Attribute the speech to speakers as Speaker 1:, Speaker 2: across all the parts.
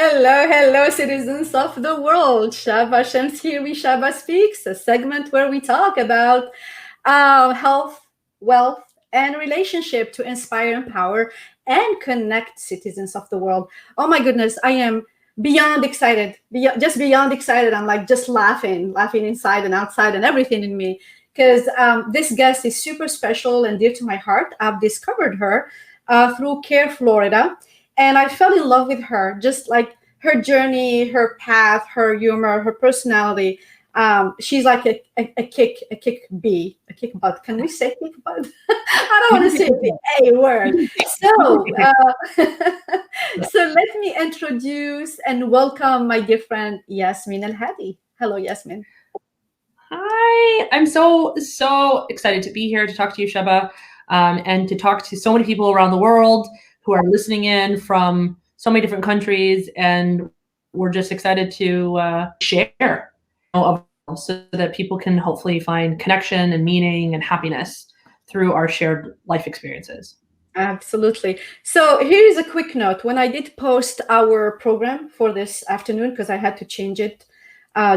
Speaker 1: Hello, hello, citizens of the world. Shaba Shams here with Shaba Speaks, a segment where we talk about health, wealth, and relationship to inspire, empower, and connect citizens of the world. Oh my goodness, I am beyond excited, just beyond excited. I'm like just laughing inside and outside and everything in me. Because this guest is super special and dear to my heart. I've discovered her through Care Florida. And I fell in love with her, just like her journey, her path, her humor, her personality. She's like a kick butt. Can we say kick butt? I don't want to say the A word. So let me introduce and welcome my dear friend Yasmin Elhady. Hello, Yasmin.
Speaker 2: Hi, I'm so excited to be here to talk to you, Shaba, and to talk to so many people around the world who are listening in from so many different countries, and we're just excited to share so that people can hopefully find connection and meaning and happiness through our shared life experiences.
Speaker 1: Absolutely. So here's a quick note. When I did post our program for this afternoon, because I had to change it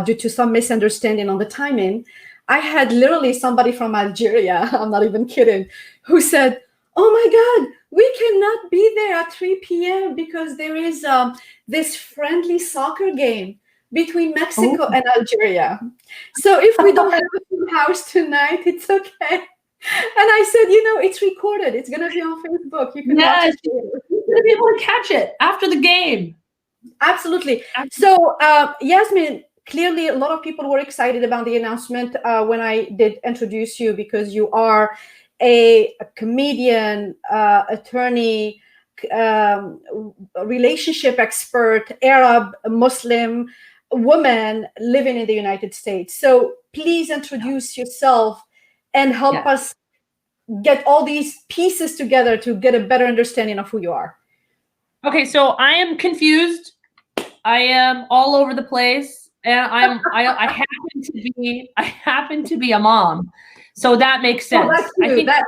Speaker 1: due to some misunderstanding on the timing, I had literally somebody from Algeria, I'm not even kidding, who said, "Oh my God, we cannot be there at 3 p.m. because there is this friendly soccer game between Mexico and Algeria. So if we don't have a full house tonight, it's okay." And I said, it's recorded. It's going to be on Facebook. You can watch it.
Speaker 2: You're going to be able to catch it after the game.
Speaker 1: Absolutely. So, Yasmin, clearly a lot of people were excited about the announcement when I did introduce you, because you are a comedian, attorney, relationship expert, Arab, Muslim woman living in the United States. So please introduce yourself and help us get all these pieces together to get a better understanding of who you are.
Speaker 2: Okay, so I am confused. I am all over the place, and I happen to be a mom, so that makes sense.
Speaker 1: Oh, I think that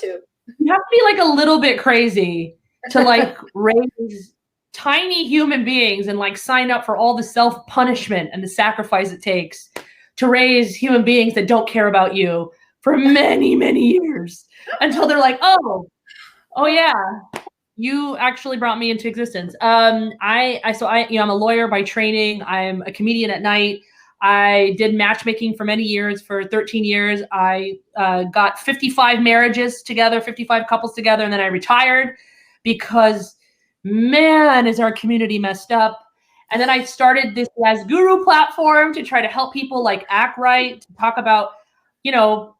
Speaker 1: too.
Speaker 2: You have to be like a little bit crazy to like raise tiny human beings and like sign up for all the self-punishment and the sacrifice it takes to raise human beings that don't care about you for many, many years until they're like, oh yeah, you actually brought me into existence. I'm a lawyer by training. I'm a comedian at night. I did matchmaking for many years, for 13 years. I got 55 marriages together, 55 couples together, and then I retired because, man, is our community messed up. And then I started this As Guru platform to try to help people like act right, to talk about,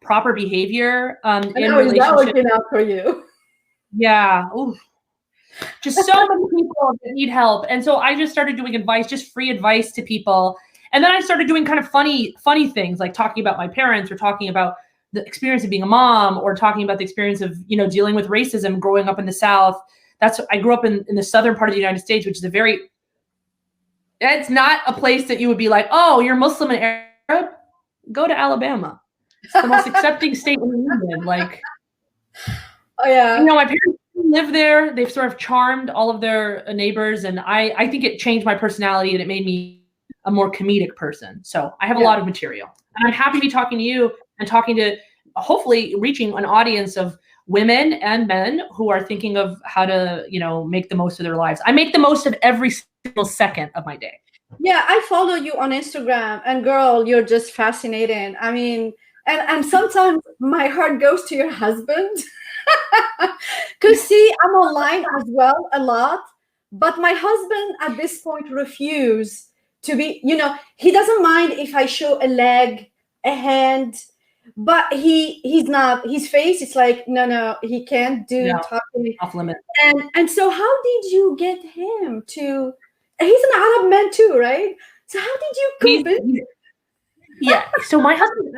Speaker 2: proper behavior in relationships.
Speaker 1: Is that working out for you?
Speaker 2: Yeah. Ooh. Just so many people that need help. And so I just started doing advice, just free advice to people. And then I started doing kind of funny things, like talking about my parents, or talking about the experience of being a mom, or talking about the experience of, dealing with racism growing up in the South. I grew up in the southern part of the United States, which is it's not a place that you would be like, oh, you're Muslim and Arab? Go to Alabama. It's the most accepting state in the union. Like,
Speaker 1: oh yeah.
Speaker 2: My parents live there. They've sort of charmed all of their neighbors, and I think it changed my personality, and it made me a more comedic person. So I have a lot of material, and I'm happy to be talking to you and talking to, hopefully reaching an audience of women and men who are thinking of how to, make the most of their lives. I make the most of every single second of my day.
Speaker 1: Yeah, I follow you on Instagram, and girl, you're just fascinating. I mean, and sometimes my heart goes to your husband. Because see, I'm online as well a lot, but my husband at this point refused to be, he doesn't mind if I show a leg, a hand, but he's not, his face, it's like, no, he can't do talking.
Speaker 2: Off limit.
Speaker 1: And so how did you get him to, he's an Arab man too, right? So how did you convince him?
Speaker 2: Yeah. So my husband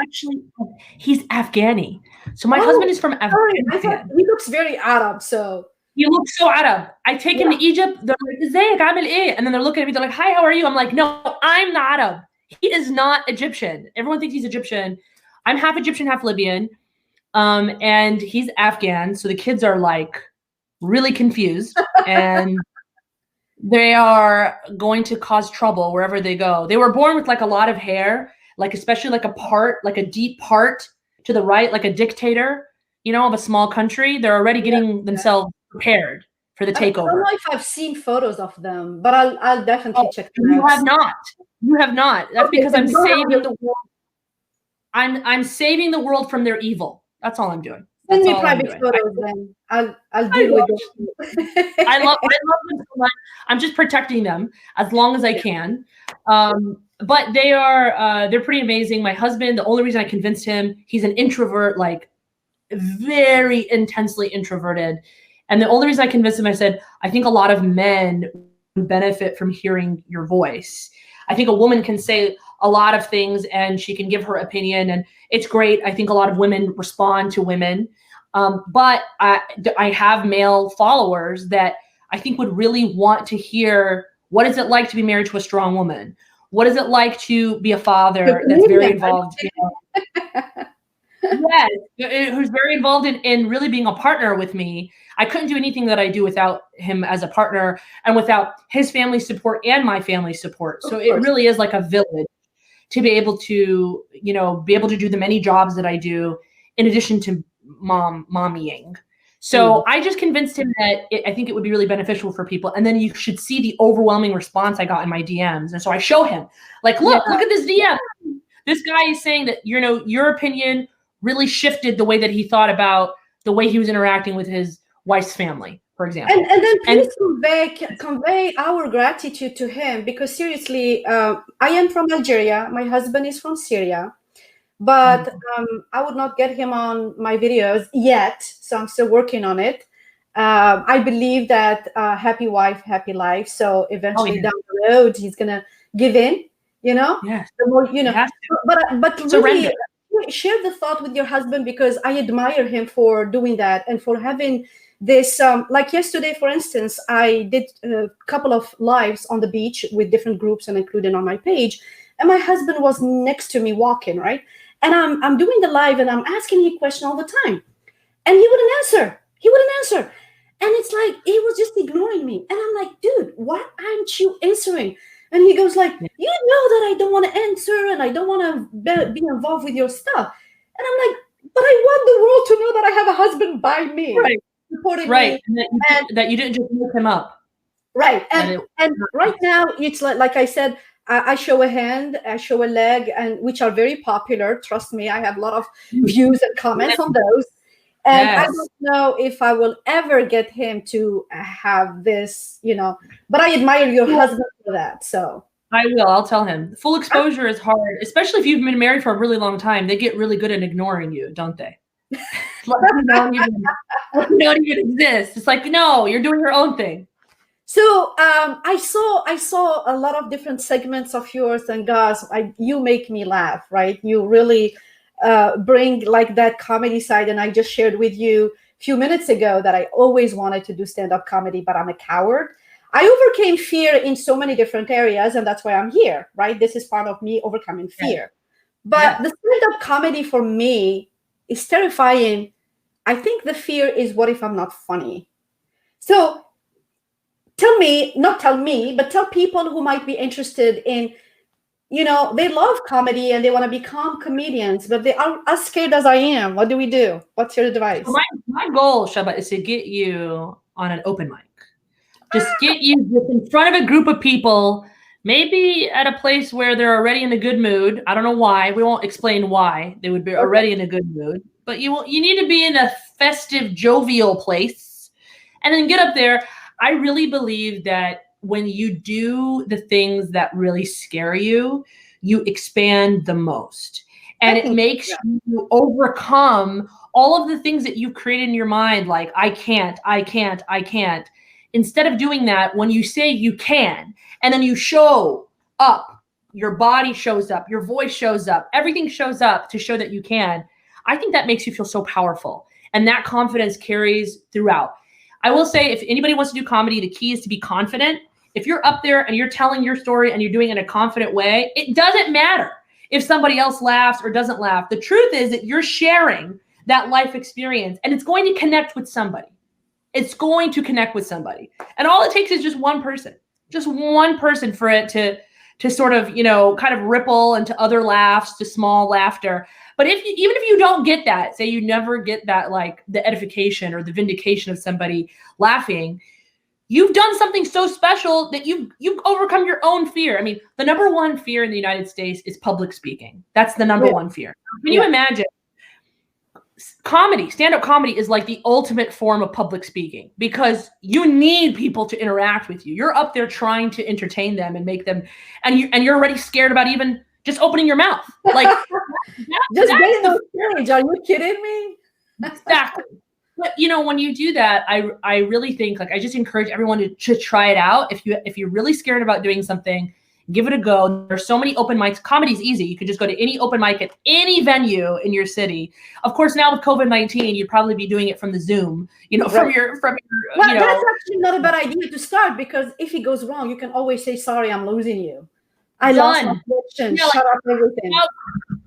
Speaker 2: he's Afghani. So my husband is from Afghanistan.
Speaker 1: He looks very Arab, so.
Speaker 2: He looks so Arab. I take him to Egypt. They're like, "ازيك عامل إيه?" And then they're looking at me. They're like, "Hi, how are you?" I'm like, "No, I'm not Arab. He is not Egyptian. Everyone thinks he's Egyptian. I'm half Egyptian, half Libyan. And he's Afghan. So the kids are like really confused. And They are going to cause trouble wherever they go. They were born with like a lot of hair, like especially like a part, like a deep part to the right, like a dictator, of a small country. They're already
Speaker 1: Yeah.
Speaker 2: getting themselves prepared for the
Speaker 1: I don't know
Speaker 2: takeover.
Speaker 1: if I've seen photos of them, but I'll definitely
Speaker 2: Oh,
Speaker 1: check them
Speaker 2: you
Speaker 1: out.
Speaker 2: have not. You have not. That's
Speaker 1: Okay,
Speaker 2: because
Speaker 1: so
Speaker 2: I'm
Speaker 1: you don't have
Speaker 2: saving
Speaker 1: your,
Speaker 2: the world. I'm saving the world from their evil. That's all I'm doing.
Speaker 1: send
Speaker 2: That's
Speaker 1: me
Speaker 2: all I'm
Speaker 1: private
Speaker 2: doing.
Speaker 1: photos then. I'll
Speaker 2: I
Speaker 1: deal with
Speaker 2: will.
Speaker 1: them.
Speaker 2: I love them so much. I'm just protecting them as long as I can. But they're pretty amazing. My husband, the only reason I convinced him, he's an introvert, like very intensely introverted. And the only reason I convinced him, I said, I think a lot of men benefit from hearing your voice. I think a woman can say a lot of things and she can give her opinion, and it's great. I think a lot of women respond to women. But I have male followers that I think would really want to hear, what is it like to be married to a strong woman? What is it like to be a
Speaker 1: You're
Speaker 2: father that's very
Speaker 1: Canadian,
Speaker 2: involved? Yes, who's very involved in really being a partner with me. I couldn't do anything that I do without him as a partner and without his family support and my family support.
Speaker 1: of
Speaker 2: So it
Speaker 1: course.
Speaker 2: really is like a village to be able to, do the many jobs that I do in addition to mommying. So I just convinced him that I think it would be really beneficial for people. And then you should see the overwhelming response I got in my DMs. And so I show him, like, look at this DM. This guy is saying that, your opinion really shifted the way that he thought about the way he was interacting with his wife's family, for example.
Speaker 1: And then
Speaker 2: And
Speaker 1: please convey our gratitude to him, because seriously, I am from Algeria. My husband is from Syria, but I would not get him on my videos yet, so I'm still working on it. I believe that happy wife, happy life. So eventually down the road, he's gonna give in.
Speaker 2: yes,
Speaker 1: the more you know. But
Speaker 2: surrender.
Speaker 1: really share the thought with your husband, because I admire him for doing that and for having this. Like yesterday, for instance, I did a couple of lives on the beach with different groups and included on my page, and my husband was next to me walking, right, and I'm doing the live and I'm asking him a question all the time, and he wouldn't answer. And it's like he was just ignoring me, and I'm like, dude, why aren't you answering? And he goes like, you know that I don't want to answer and I don't want to be involved with your stuff. And I'm like, but I want the world to know that I have a husband by me, supporting
Speaker 2: Right.
Speaker 1: me,
Speaker 2: And that you didn't just look him up.
Speaker 1: Right. And right now it's like I said, I show a hand, I show a leg, and which are very popular. Trust me, I have a lot of views and comments on those. And I don't know if I will ever get him to have this, but I admire your husband for that. So
Speaker 2: I will. I'll tell him. Full exposure is hard, especially if you've been married for a really long time. They get really good at ignoring you, don't they? Like you don't even exist. It's like, no, you're doing your own thing.
Speaker 1: So I saw a lot of different segments of yours, and guys, you make me laugh, right? You really bring like that comedy side, and I just shared with you a few minutes ago that I always wanted to do stand-up comedy, but I'm a coward. I overcame fear in so many different areas, and that's why I'm here, right? This is part of me overcoming fear. But the stand-up comedy for me is terrifying. I think the fear is, what if I'm not funny? So but tell people who might be interested in, they love comedy and they want to become comedians, but they are as scared as I am. What do we do? What's your advice?
Speaker 2: So my goal, Shaba, is to get you on an open mic. Just get you in front of a group of people, maybe at a place where they're already in a good mood. I don't know why. We won't explain why they would be already in a good mood. But you need to be in a festive, jovial place. And then get up there. I really believe that when you do the things that really scare you, you expand the most. And it makes you overcome all of the things that you've created in your mind, like, I can't. Instead of doing that, when you say you can, and then you show up, your body shows up, your voice shows up, everything shows up to show that you can, I think that makes you feel so powerful. And that confidence carries throughout. I will say, if anybody wants to do comedy, the key is to be confident. If you're up there and you're telling your story and you're doing it in a confident way, it doesn't matter if somebody else laughs or doesn't laugh. The truth is that you're sharing that life experience, and it's going to connect with somebody. It's going to connect with somebody. And all it takes is just one person. just one person for it to sort of, kind of ripple into other laughs, to small laughter. But even if you don't get that, say you never get that, like the edification or the vindication of somebody laughing, you've done something so special that you've overcome your own fear. I mean, the number one fear in the United States is public speaking. That's the number one fear. Can you imagine? Comedy, stand-up comedy is like the ultimate form of public speaking, because you need people to interact with you. You're up there trying to entertain them and make them, and you're already scared about even just opening your mouth. Like
Speaker 1: just getting on stage. Are you kidding me?
Speaker 2: Exactly. But when you do that, I really think, like, I just encourage everyone to try it out. If you're really scared about doing something, give it a go. There's so many open mics. Comedy's easy. You can just go to any open mic at any venue in your city. Of course, now with COVID-19, you'd probably be doing it from the Zoom, from your.
Speaker 1: Well, that's actually not a bad idea to start, because if it goes wrong, you can always say, "Sorry, I'm losing you. I lost my question. Shut up, everything."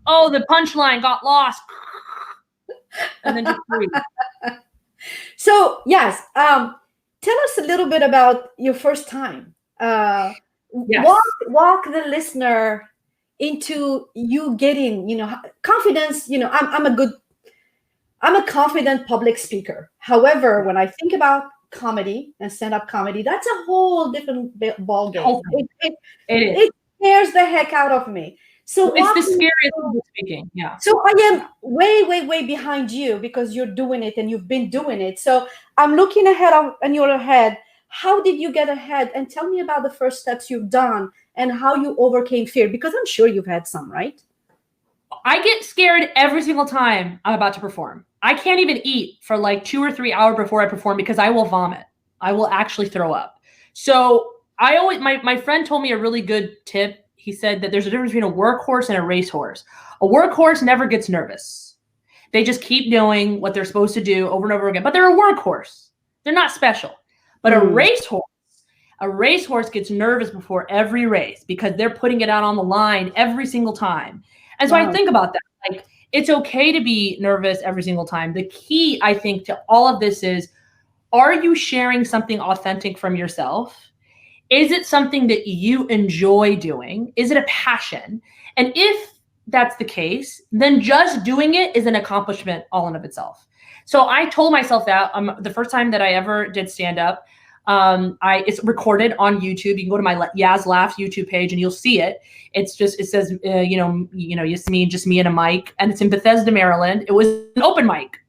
Speaker 2: Oh, the punchline got lost. And then just breathe.
Speaker 1: So yes, tell us a little bit about your first time.
Speaker 2: Yes.
Speaker 1: Walk the listener into you getting, confidence. I'm a confident public speaker. However, when I think about comedy and stand-up comedy, that's a whole different ball game. It scares the heck out of me. So
Speaker 2: it's the scariest public speaking. Yeah.
Speaker 1: So I am way, way, way behind you, because you're doing it and you've been doing it. So I'm looking in your head. How did you get ahead? And tell me about the first steps you've done and how you overcame fear, because I'm sure you've had some, right?
Speaker 2: I get scared every single time I'm about to perform. I can't even eat for like 2 or 3 hours before I perform, because I will vomit. I will actually throw up. So my friend told me a really good tip. He said that there's a difference between a workhorse and a racehorse. A workhorse never gets nervous. They just keep doing what they're supposed to do over and over again. But they're a workhorse. They're not special. But a racehorse gets nervous before every race, because they're putting it out on the line every single time. And so I think about that. Like, it's okay to be nervous every single time. The key, I think, to all of this is, are you sharing something authentic from yourself? Is it something that you enjoy doing? Is it a passion? And if that's the case, then just doing it is an accomplishment all in of itself. So I told myself that the first time that I ever did stand up, it's recorded on YouTube. You can go to my Yaz Laughs YouTube page and you'll see it. It says, Yasmin, just me and a mic, and it's in Bethesda, Maryland. It was an open mic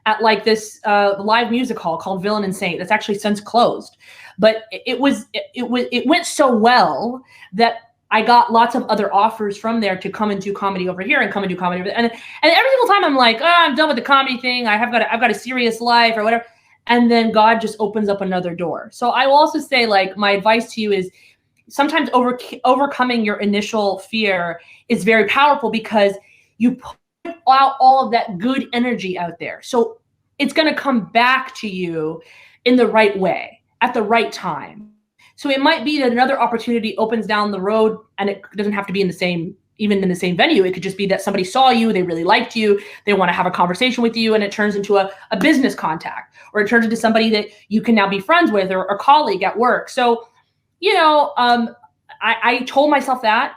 Speaker 2: at like this live music hall called Villain and Saint. That's actually since closed. But it went so well that I got lots of other offers from there to come and do comedy over here and come and do comedy over there. And every single time I'm like, I'm done with the comedy thing. I've got a serious life or whatever. And then God just opens up another door. So I will also say, like, my advice to you is sometimes overcoming your initial fear is very powerful, because you put out all of that good energy out there. So it's going to come back to you in the right way, at the right time. So it might be that another opportunity opens down the road, and it doesn't have to be in the same venue. It could just be that somebody saw you, they really liked you, they want to have a conversation with you, and it turns into a business contact, or it turns into somebody that you can now be friends with, or a colleague at work. So, I told myself that.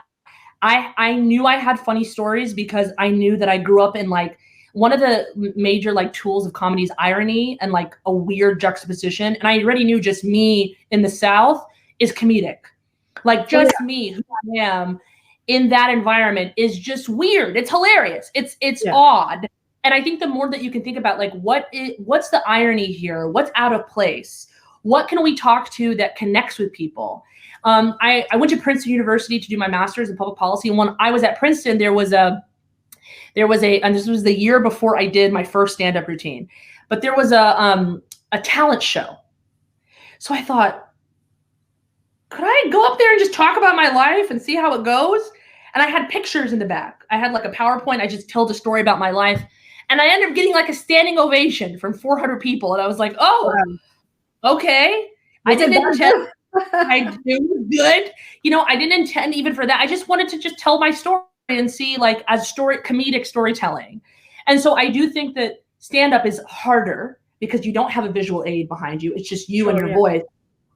Speaker 2: I knew I had funny stories, because I knew that I grew up in, like, one of the major, like, tools of comedy is irony and, like, a weird juxtaposition. And I already knew just me in the South is comedic. Like, just me, who I am in that environment, is just weird. It's hilarious. It's odd. And I think the more that you can think about, like, what's the irony here? What's out of place? What can we talk to that connects with people? I went to Princeton University to do my master's in public policy. And when I was at Princeton, there was a, and this was the year before I did my first stand-up routine, but there was a talent show. So I thought, could I go up there and just talk about my life and see how it goes? And I had pictures in the back. I had like a PowerPoint. I just told a story about my life. And I ended up getting like a standing ovation from 400 people. And I was like, oh, okay. I didn't intend. I do good. I didn't intend even for that. I just wanted to just tell my story and see, like, as comedic storytelling. And so I do think that stand-up is harder because you don't have a visual aid behind you. It's just you and your voice.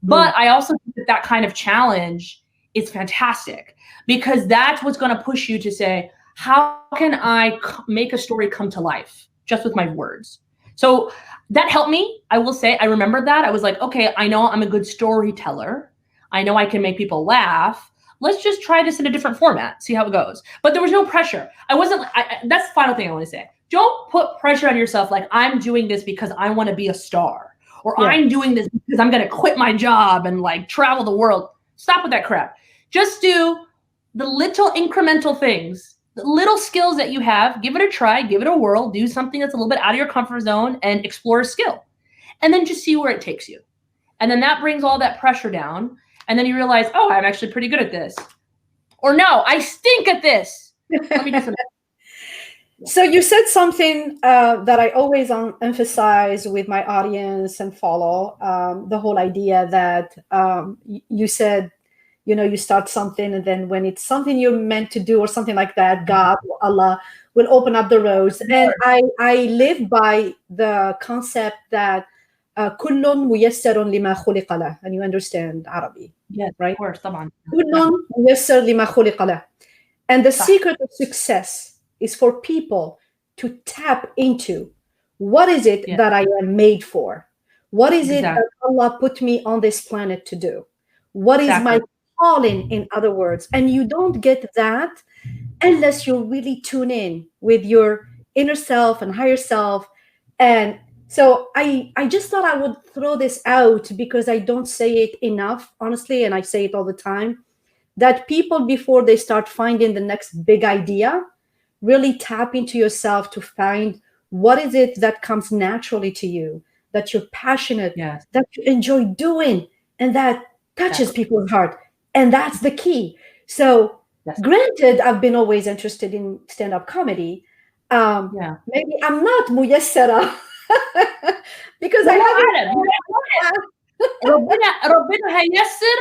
Speaker 2: But I also think that kind of challenge is fantastic, because that's what's going to push you to say, how can I make a story come to life just with my words? So that helped me. I will say, I remembered that. I was like, okay, I know I'm a good storyteller. I know I can make people laugh. Let's just try this in a different format, see how it goes. But there was no pressure. That's the final thing I want to say. Don't put pressure on yourself like, I'm doing this because I want to be a star, or I'm doing this because I'm going to quit my job and like travel the world. Stop with that crap. Just do the little incremental things, the little skills that you have. Give it a try, give it a whirl, do something that's a little bit out of your comfort zone and explore a skill. And then just see where it takes you. And then that brings all that pressure down. And then you realize, oh, I'm actually pretty good at this. Or no, I stink at this. Let me do something.
Speaker 1: So you said something that I always emphasize with my audience and follow, the whole idea that you said, you start something, and then when it's something you're meant to do or something like that, God or Allah will open up the roads. And I live by the concept that كل ميسر لما خلق له, and you understand Arabic,
Speaker 2: yes,
Speaker 1: right?
Speaker 2: Of course, طبعا.
Speaker 1: كل ميسر لما خلق له. And the secret of success is for people to tap into, what is it that I am made for? What is it that Allah put me on this planet to do? What is my calling, in other words? And you don't get that unless you really tune in with your inner self and higher self. And so I just thought I would throw this out, because I don't say it enough, honestly, and I say it all the time, that people, before they start finding the next big idea, really tap into yourself to find what is it that comes naturally to you, that you're passionate, that you enjoy doing, and that touches people's heart. And that's the key. So granted, I've been always interested in stand-up comedy. Maybe I'm not muyassara because I haven't.
Speaker 2: ربنا هيسر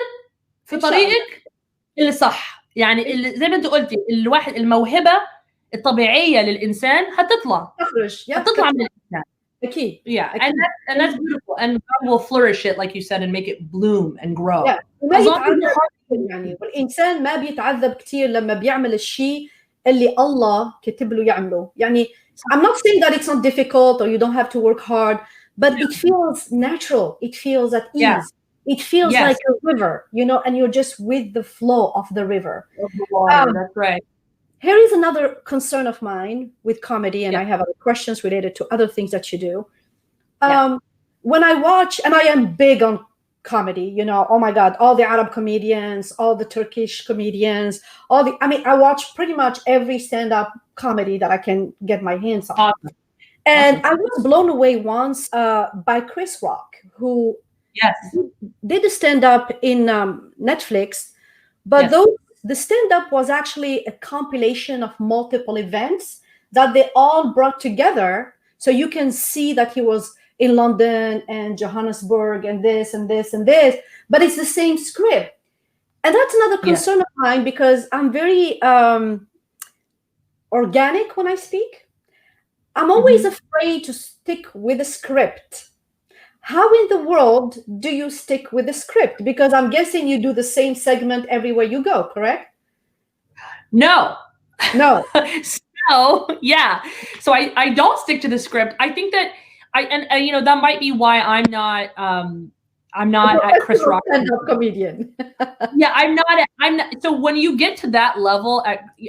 Speaker 2: في طريقك اللي صح. يعني اللي زي ما انت قلتي، الواحد الموهبة الطبيعية للإنسان هتطلع من الإنسان.
Speaker 1: أكيد.
Speaker 2: Yeah, and that's beautiful, and God will flourish it, like you said, and make it bloom and grow.
Speaker 1: يعني والإنسان ما بيتعذب كتير لما بيعمل الشيء اللي الله كتب له يعمله. يعني I'm not saying that it's not difficult or you don't have to work hard, but it feels natural. It feels at ease. It feels like a river, and you're just with the flow of the river.
Speaker 2: Of the water, that's right.
Speaker 1: Here is another concern of mine with comedy, and I have other questions related to other things that you do. When I watch, and I am big on comedy, oh my God, all the Arab comedians, all the Turkish comedians, I watch pretty much every stand-up comedy that I can get my hands on.
Speaker 2: Awesome.
Speaker 1: And I was blown away once by Chris Rock, who did a stand-up in Netflix, but the stand-up was actually a compilation of multiple events that they all brought together. So you can see that he was in London and Johannesburg and this and this and this, but it's the same script. And that's another concern of mine, because I'm very organic when I speak. I'm always afraid to stick with a script. How in the world do you stick with the script? Because I'm guessing you do the same segment everywhere you go, correct?
Speaker 2: No.
Speaker 1: So,
Speaker 2: So I don't stick to the script. I think that that might be why I'm not at Chris Rock.
Speaker 1: Stand-up comedian.
Speaker 2: I'm not. So when you get to that level,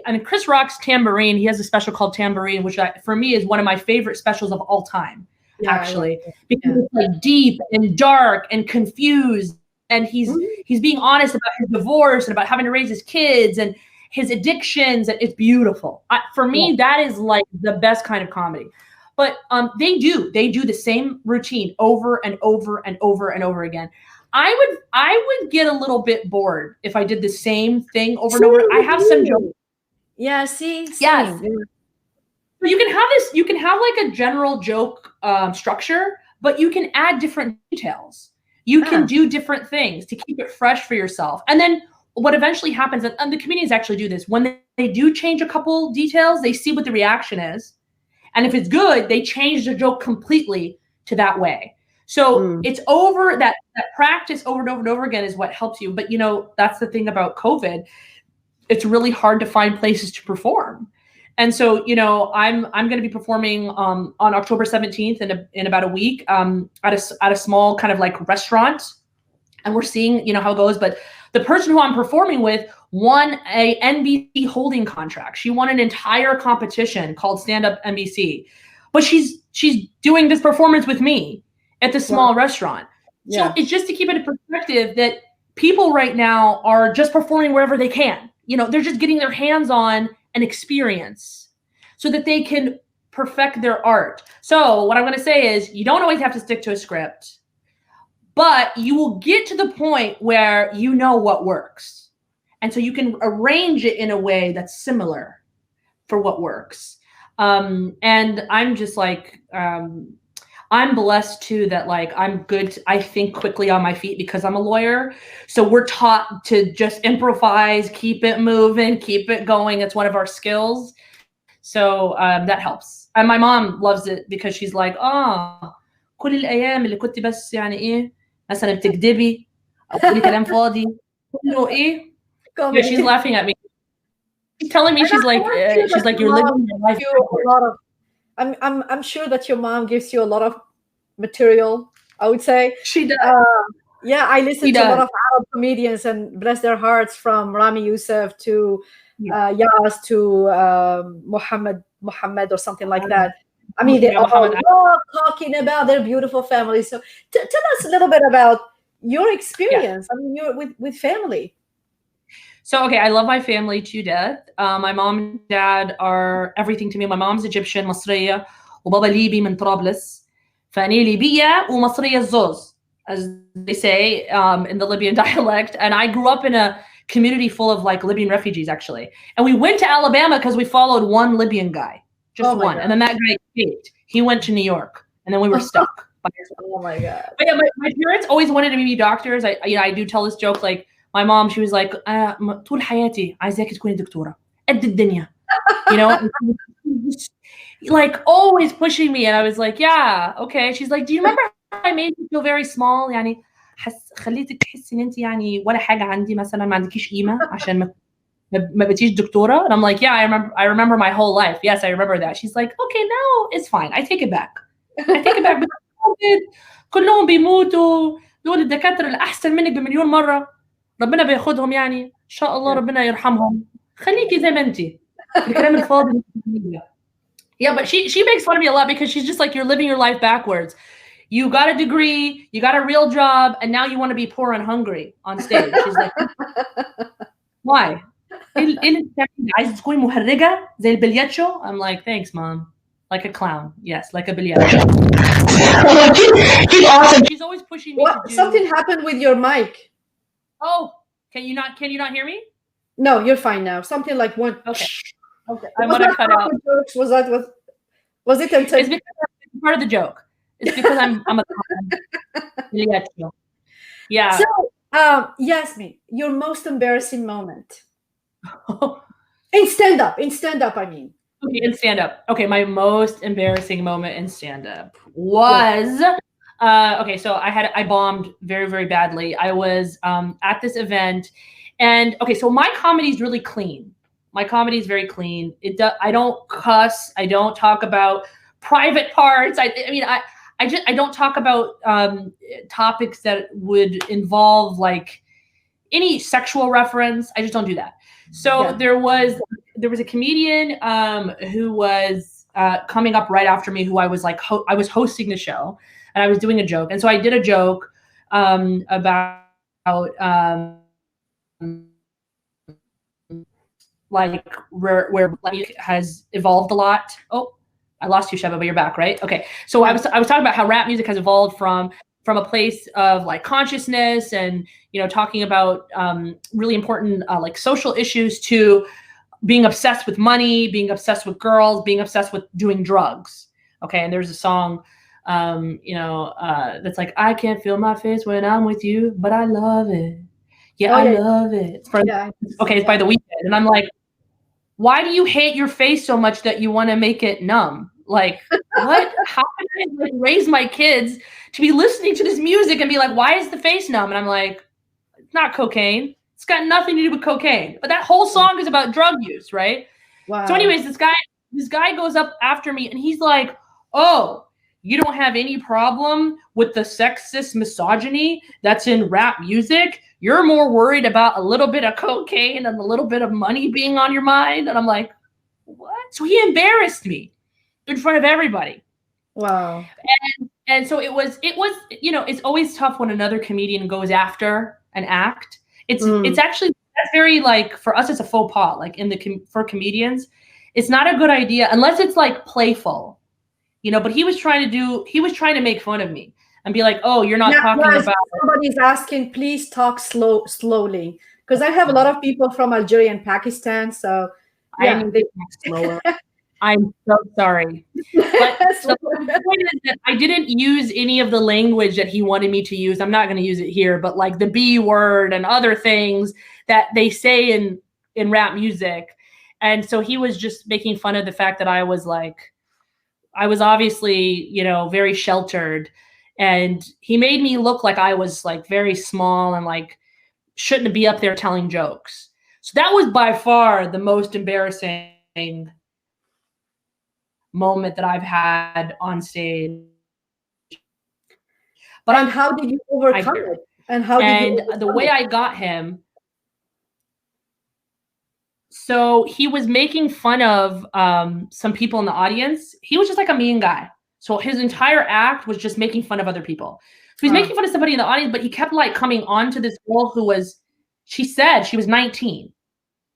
Speaker 2: and Chris Rock's Tambourine, he has a special called Tambourine, which for me is one of my favorite specials of all time. Actually, because it's like deep and dark and confused, and he's being honest about his divorce and about having to raise his kids and his addictions. It's beautiful. For me, that is like the best kind of comedy. But they do the same routine over and over and over and over again. I would get a little bit bored if I did the same thing over and over. I have some jokes.
Speaker 1: Yeah, see?
Speaker 2: Yes. You can have like a general joke structure, but you can add different details. You can do different things to keep it fresh for yourself. And then what eventually happens, and the comedians actually do this, when they do change a couple details, they see what the reaction is. And if it's good, they change the joke completely to that way. So it's over that practice over and over and over again is what helps you. But that's the thing about COVID. It's really hard to find places to perform. And so, I'm going to be performing on October 17th in about a week at a small kind of like restaurant. And we're seeing, how it goes. But the person who I'm performing with won a NBC holding contract. She won an entire competition called Stand Up NBC. But she's doing this performance with me at the small restaurant. So it's just to keep it in perspective that people right now are just performing wherever they can. They're just getting their hands on an experience so that they can perfect their art. So what I'm going to say is you don't always have to stick to a script, but you will get to the point where you know what works. And so you can arrange it in a way that's similar for what works. And I'm just like, I'm blessed too that like I'm good. I think quickly on my feet because I'm a lawyer. So we're taught to just improvise, keep it moving, keep it going. It's one of our skills. So that helps. And my mom loves it because she's like, كل الأيام اللي كنت بس يعني إيه مثلا بتكدبي أو تقولي كلام فاضي كله إيه. Yeah, she's laughing at me. She's telling me she's like you're living your life.
Speaker 1: I'm sure that your mom gives you a lot of material, I would say.
Speaker 2: She does.
Speaker 1: I listen to a lot of Arab comedians, and bless their hearts, from Rami Youssef to Yas to Muhammad or something like that. I mean, they all talking about their beautiful families. So tell us a little bit about your experience. I mean, you're with family.
Speaker 2: So, okay, I love my family to death. My mom and dad are everything to me. My mom's Egyptian, مصرية, وبابا ليبي من طرابلس. فأنا ليبية ومصرية الزوز, as they say in the Libyan dialect. And I grew up in a community full of like Libyan refugees, actually. And we went to Alabama because we followed one Libyan guy, just one. God. And then that guy escaped. He went to New York, and then we were stuck.
Speaker 1: Oh my God.
Speaker 2: But yeah, my parents always wanted me to be doctors. I do tell this joke, like, my mom, she was like, طول حياتي عايزاك تكوني دكتورة قد الدنيا, like always pushing me. And I was like, yeah, okay. She's like, do you remember how I made you feel very small? يعني خليتك تحسي ان انت يعني ولا حاجة عندي, مثلا ما عندكيش قيمة عشان ما بقيتيش دكتورة. And I'm like, yeah, I remember my whole life. Yes, I remember that. She's like, okay, now it's fine. I take it back. كلهم بيموتوا, دول الدكاترة الأحسن منك بمليون مرة, ربنا بياخدهم يعني ان شاء الله, ربنا يرحمهم, خليكي زي ما انتي الكلام الفاضي. Yeah, but she makes fun of me a lot because she's just like, you're living your life backwards. You got a degree, you got a real job, and now you want to be poor and hungry on stage. She's like, why? عايز تكوني مهرجة زي البلياتشو? I'm like, thanks, mom. Like a clown. Yes, like a billionaire. She's awesome. She's always pushing me to do...
Speaker 1: Something happened with your mic.
Speaker 2: Oh, can you not hear me?
Speaker 1: No, you're fine now. Something like one.
Speaker 2: Okay. I want to cut out.
Speaker 1: Was it
Speaker 2: it's because it's part of the joke. It's because I'm a clown. Yeah.
Speaker 1: So, Yasmin, your most embarrassing moment. In stand up, I mean.
Speaker 2: Okay, in stand up. Okay, my most embarrassing moment in stand up was okay, so I bombed very, very badly. I was at this event, and okay, so my comedy is really clean. My comedy is very clean. I don't cuss. I don't talk about private parts. I don't talk about topics that would involve like any sexual reference. I just don't do that. So there was a comedian who was coming up right after me, who I was like, I was hosting the show, and I was doing a joke. And so I did a joke about like where like has evolved a lot. Oh, I lost you, Shaba, but you're back, right? Okay. So I was talking about how rap music has evolved from a place of like consciousness and, talking about really important like social issues to being obsessed with money, being obsessed with girls, being obsessed with doing drugs. Okay. And there's a song, that's like, I can't feel my face when I'm with you, but I love it. Yeah, I love it. It's it's by The Weeknd. And I'm like, why do you hate your face so much that you want to make it numb? Like, what? How can I like raise my kids to be listening to this music and be like, why is the face numb? And I'm like, it's not cocaine. It's got nothing to do with cocaine. But that whole song is about drug use, right?
Speaker 1: Wow.
Speaker 2: So anyways, this guy goes up after me and he's like, oh, you don't have any problem with the sexist misogyny that's in rap music? You're more worried about a little bit of cocaine and a little bit of money being on your mind? And I'm like, what? So he embarrassed me in front of everybody.
Speaker 1: Wow.
Speaker 2: And so it was, it's always tough when another comedian goes after an act. It's actually, that's very like, for us, it's a faux pas, like for comedians, it's not a good idea unless it's like playful, but he was trying to make fun of me and be like, oh, you're not talking about.
Speaker 1: Somebody's asking, please talk slowly. Because I have a lot of people from Algeria and Pakistan. So
Speaker 2: yeah. I need to talk slower. I'm so sorry. But the point is that I didn't use any of the language that he wanted me to use. I'm not going to use it here, but like the B word and other things that they say in rap music. And so he was just making fun of the fact that I was obviously, very sheltered. And he made me look like I was like very small and like shouldn't be up there telling jokes. So that was by far the most embarrassing moment that I've had on stage.
Speaker 1: But how did you overcome it? And
Speaker 2: the way I got him, so he was making fun of some people in the audience. He was just like a mean guy. So his entire act was just making fun of other people. So he's making fun of somebody in the audience, but he kept like coming on to this girl she said she was 19,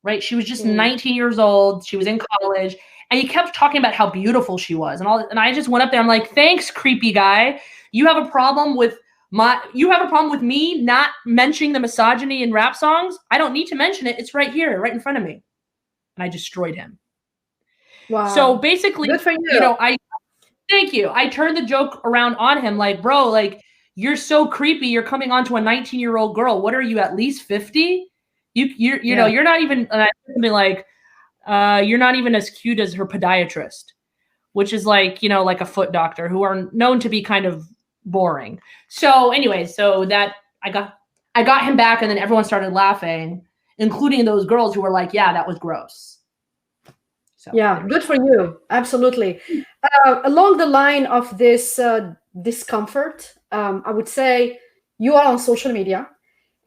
Speaker 2: right? She was just 19 years old. She was in college. And he kept talking about how beautiful she was and I just went up there. I'm like, thanks, creepy guy. You have a problem with me not mentioning the misogyny in rap songs? I don't need to mention it. It's right here, right in front of me. And I destroyed him.
Speaker 1: Wow.
Speaker 2: So basically,
Speaker 1: good for you.
Speaker 2: Thank you. I turned the joke around on him like, bro, like, you're so creepy. You're coming on to a 19-year-old girl. What are you, at least 50? You know, you're not even, and I be like, you're not even as cute as her podiatrist, which is like, like a foot doctor who are known to be kind of boring. So anyway, so that I got him back and then everyone started laughing, including those girls who were like, yeah, that was gross.
Speaker 1: So, yeah, good for you. Absolutely. Along the line of this discomfort, I would say you are on social media.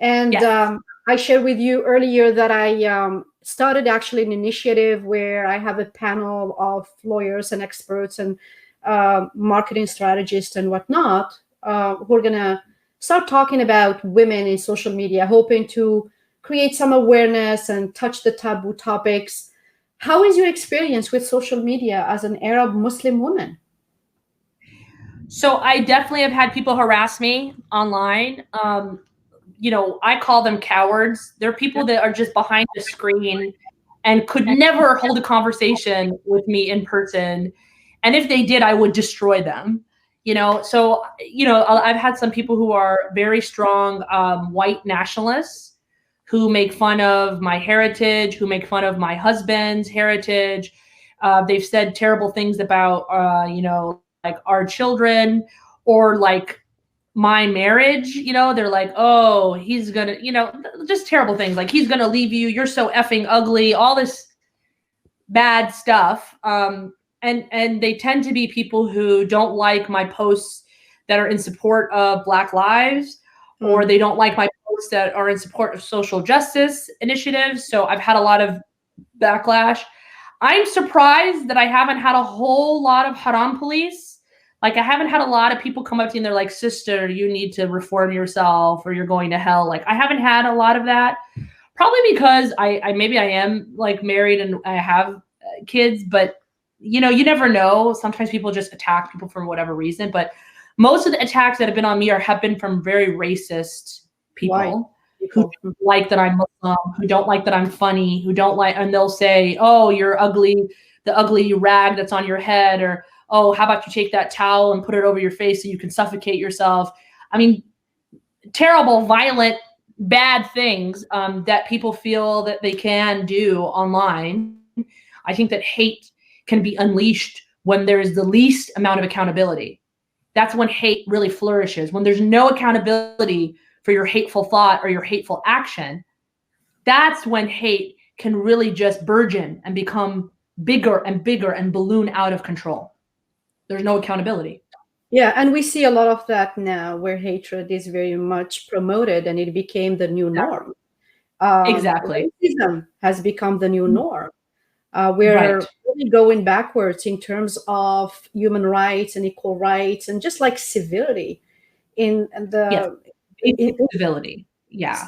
Speaker 1: And yes. I shared with you earlier that I started actually an initiative where I have a panel of lawyers and experts and marketing strategists and whatnot who are going to start talking about women in social media, hoping to create some awareness and touch the taboo topics. How is your experience with social media as an Arab Muslim woman?
Speaker 2: So I definitely have had people harass me online. I call them cowards. They're people that are just behind the screen and could never hold a conversation with me in person. And if they did, I would destroy them. So, I've had some people who are very strong white nationalists who make fun of my heritage, who make fun of my husband's heritage. They've said terrible things about, like our children or like my marriage. They're like, oh, he's gonna, just terrible things. Like, he's gonna leave you. You're so effing ugly. All this bad stuff. And they tend to be people who don't like my posts that are in support of Black lives, or they don't like my posts that are in support of social justice initiatives. So I've had a lot of backlash. I'm surprised that I haven't had a whole lot of haram police. Like, I haven't had a lot of people come up to me and they're like, sister, you need to reform yourself or you're going to hell. Like, I haven't had a lot of that. Probably because I maybe I am like married and I have kids, but you never know. Sometimes people just attack people for whatever reason. But most of the attacks that have been on me have been from very racist people who don't like that I'm Muslim, who don't like that I'm funny, who don't like, and they'll say, oh, you're ugly, the ugly rag that's on your head, or, oh, how about you take that towel and put it over your face so you can suffocate yourself. I mean, terrible, violent, bad things that people feel that they can do online. I think that hate can be unleashed when there is the least amount of accountability. That's when hate really flourishes. When there's no accountability for your hateful thought or your hateful action, that's when hate can really just burgeon and become bigger and bigger and balloon out of control. There's no accountability.
Speaker 1: Yeah, and we see a lot of that now, where hatred is very much promoted, and it became the new norm.
Speaker 2: Exactly.
Speaker 1: Racism has become the new norm. We're
Speaker 2: Right.
Speaker 1: really going backwards in terms of human rights and equal rights, and just like civility in the
Speaker 2: Basic civility. Yeah.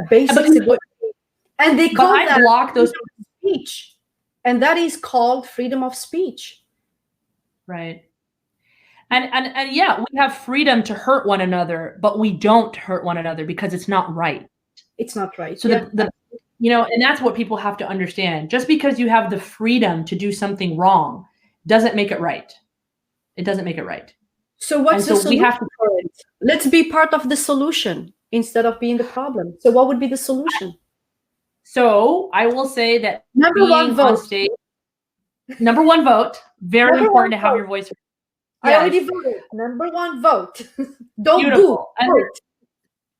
Speaker 1: basic civility. And they call that
Speaker 2: block those
Speaker 1: speech, and that is called freedom of speech.
Speaker 2: Right. And yeah, we have freedom to hurt one another, but we don't hurt one another because it's not right.
Speaker 1: It's not right.
Speaker 2: So the and that's what people have to understand. Just because you have the freedom to do something wrong doesn't make it right. It doesn't make it right.
Speaker 1: So what's the solution?
Speaker 2: We have to
Speaker 1: for it? Let's be part of the solution instead of being the problem. So what would be the solution?
Speaker 2: So I will say that
Speaker 1: number one vote.
Speaker 2: On stage, number one vote. Very important to have your voice.
Speaker 1: I already voted. Number one vote. Don't boo. Vote.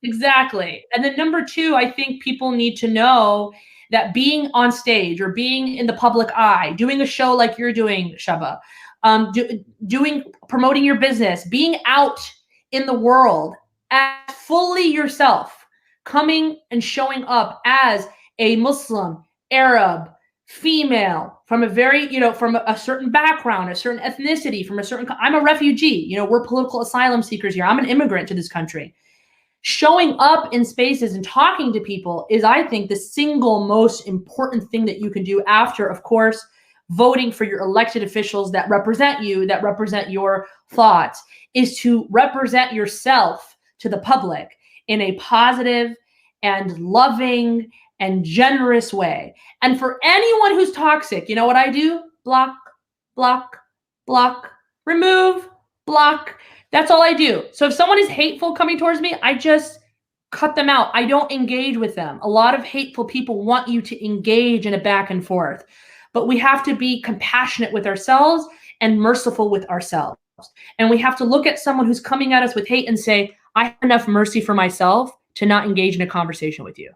Speaker 2: Exactly. And then number two, I think people need to know that being on stage or being in the public eye, doing a show like you're doing, Shaba, promoting your business, being out in the world as fully yourself, coming and showing up as a Muslim, Arab, female, from a very, from a certain background, a certain ethnicity, from a certain, I'm a refugee, we're political asylum seekers here. I'm an immigrant to this country. Showing up in spaces and talking to people is, I think, the single most important thing that you can do after, of course, voting for your elected officials that represent you, that represent your thoughts, is to represent yourself to the public in a positive and loving and generous way. And for anyone who's toxic, you know what I do? Block, block, block, remove, block. That's all I do. So if someone is hateful coming towards me, I just cut them out. I don't engage with them. A lot of hateful people want you to engage in a back and forth, but we have to be compassionate with ourselves and merciful with ourselves. And we have to look at someone who's coming at us with hate and say, I have enough mercy for myself to not engage in a conversation with you.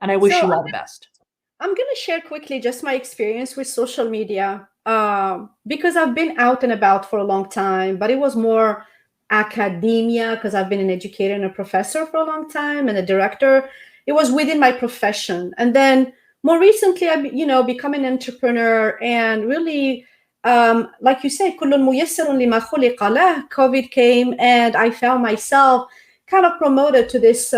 Speaker 2: And I wish you all the best.
Speaker 1: I'm going to share quickly just my experience with social media, because I've been out and about for a long time, but it was more academia because I've been an educator and a professor for a long time and a director. It was within my profession. And then more recently, I become an entrepreneur, and really, like you say, COVID came, and I found myself kind of promoted to this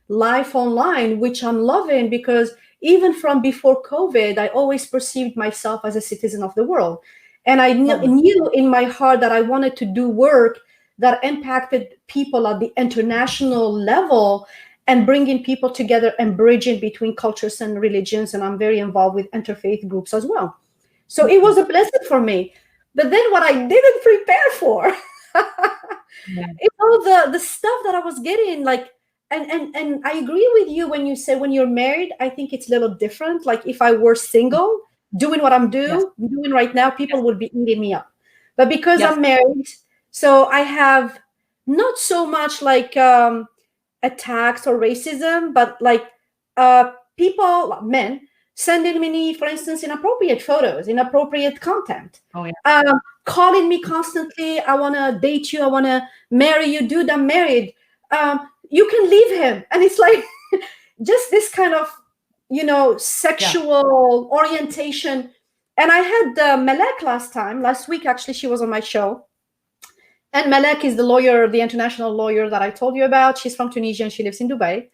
Speaker 1: life online, which I'm loving, because even from before COVID, I always perceived myself as a citizen of the world. And I knew in my heart that I wanted to do work that impacted people at the international level and bringing people together and bridging between cultures and religions. And I'm very involved with interfaith groups as well. So it was a blessing for me. But then what I didn't prepare for, it's all the stuff that I was getting, like, and I agree with you when you say when you're married, I think it's a little different. Like if I were single, doing what I'm doing right now, people would be eating me up. But because I'm married, so I have not so much like attacks or racism, but like people, men, sending me, for instance, inappropriate photos, inappropriate content. Calling me constantly, I want to date you, I want to marry you, dude, I'm married. You can leave him. And it's like just this kind of, sexual orientation. And I had Malek last week, actually, she was on my show. And Malek is the lawyer, the international lawyer that I told you about. She's from Tunisia and she lives in Dubai.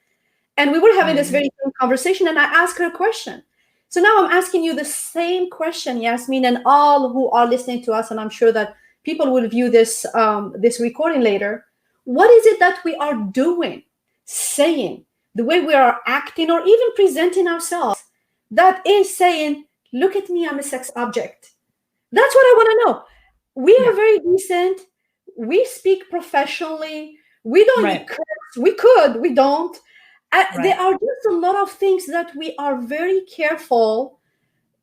Speaker 1: And we were having this very conversation, and I asked her a question. So now I'm asking you the same question, Yasmin, and all who are listening to us, and I'm sure that people will view this this recording later. What is it that we are doing, saying, the way we are acting, or even presenting ourselves, that is saying, look at me, I'm a sex object? That's what I want to know. We are very decent. We speak professionally. We don't curse. We don't. There are just a lot of things that we are very careful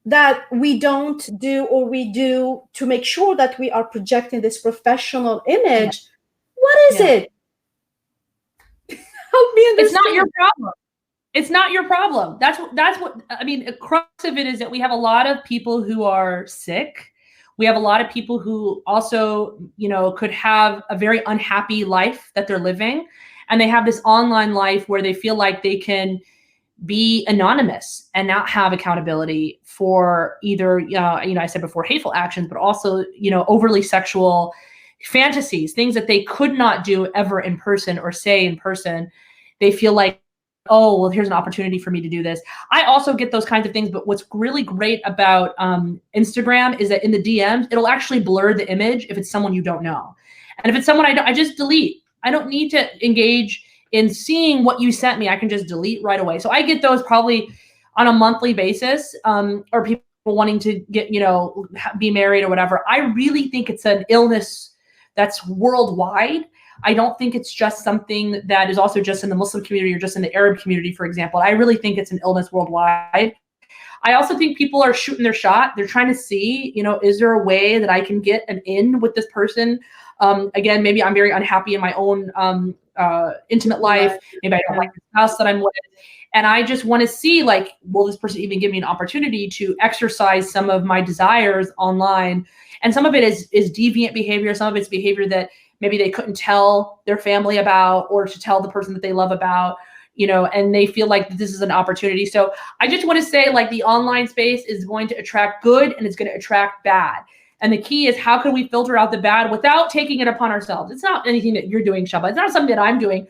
Speaker 1: that we don't do, or we do to make sure that we are projecting this professional
Speaker 2: Yeah.
Speaker 1: image. What is
Speaker 2: Yeah.
Speaker 1: it? Help me
Speaker 2: It's not your
Speaker 1: understand.
Speaker 2: problem. It's not your problem. That's what I mean. The crux of it is that we have a lot of people who are sick. We have a lot of people who also, could have a very unhappy life that they're living, and they have this online life where they feel like they can be anonymous and not have accountability for either, I said before, hateful actions, but also, overly sexual fantasies, things that they could not do ever in person or say in person. They feel like, oh, well, here's an opportunity for me to do this. I also get those kinds of things. But what's really great about Instagram is that in the DMs, it'll actually blur the image if it's someone you don't know. And if it's someone I just delete. I don't need to engage in seeing what you sent me. I can just delete right away. So I get those probably on a monthly basis, or people wanting to get, be married or whatever. I really think it's an illness that's worldwide. I don't think it's just something that is also just in the Muslim community or just in the Arab community, for example. I really think it's an illness worldwide. I also think people are shooting their shot. They're trying to see, is there a way that I can get an in with this person? Again, maybe I'm very unhappy in my own intimate life. Maybe I don't like the spouse that I'm with. And I just want to see, like, will this person even give me an opportunity to exercise some of my desires online? And some of it is deviant behavior. Some of it's behavior that maybe they couldn't tell their family about, or to tell the person that they love about, and they feel like this is an opportunity. So I just want to say, like, the online space is going to attract good and it's going to attract bad. And the key is, how can we filter out the bad without taking it upon ourselves? It's not anything that you're doing, Shaba. It's not something that I'm doing.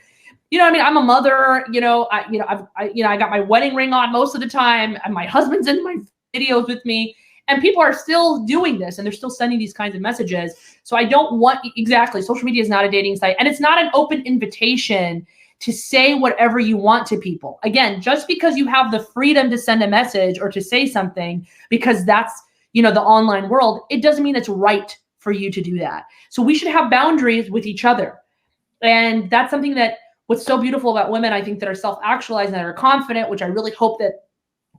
Speaker 2: I'm a mother, I got my wedding ring on most of the time, and my husband's in my videos with me, and people are still doing this, and they're still sending these kinds of messages. So I don't want, exactly, social media is not a dating site, and it's not an open invitation to say whatever you want to people. Again, just because you have the freedom to send a message or to say something, because that's, the online world, it doesn't mean it's right for you to do that. So we should have boundaries with each other. And that's something that, what's so beautiful about women, I think, that are self-actualized and that are confident, which I really hope that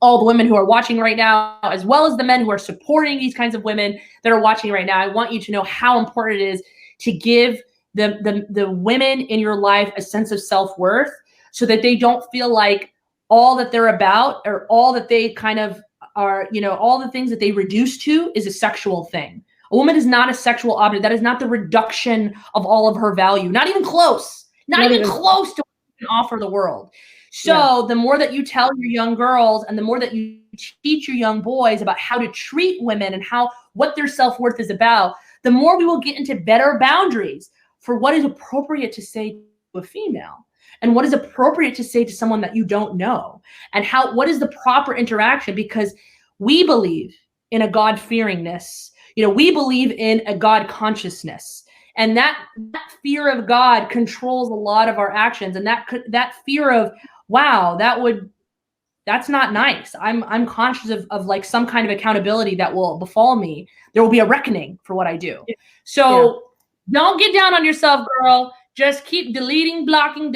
Speaker 2: all the women who are watching right now, as well as the men who are supporting these kinds of women that are watching right now, I want you to know how important it is to give the women in your life a sense of self-worth, so that they don't feel like all that they're about, or all that they kind of are, all the things that they reduce to, is a sexual thing. A woman is not a sexual object. That is not the reduction of all of her value. Not even close. Not even close to what you can offer the world. So the more that you tell your young girls, and the more that you teach your young boys about how to treat women and what their self-worth is about, the more we will get into better boundaries for what is appropriate to say to a female, and what is appropriate to say to someone that you don't know, and what is the proper interaction, because we believe in a God-fearingness. We believe in a God consciousness. And that fear of God controls a lot of our actions. And that fear of, wow, that's not nice. I'm conscious of like some kind of accountability that will befall me. There will be a reckoning for what I do. So don't get down on yourself, girl. Just keep deleting, blocking,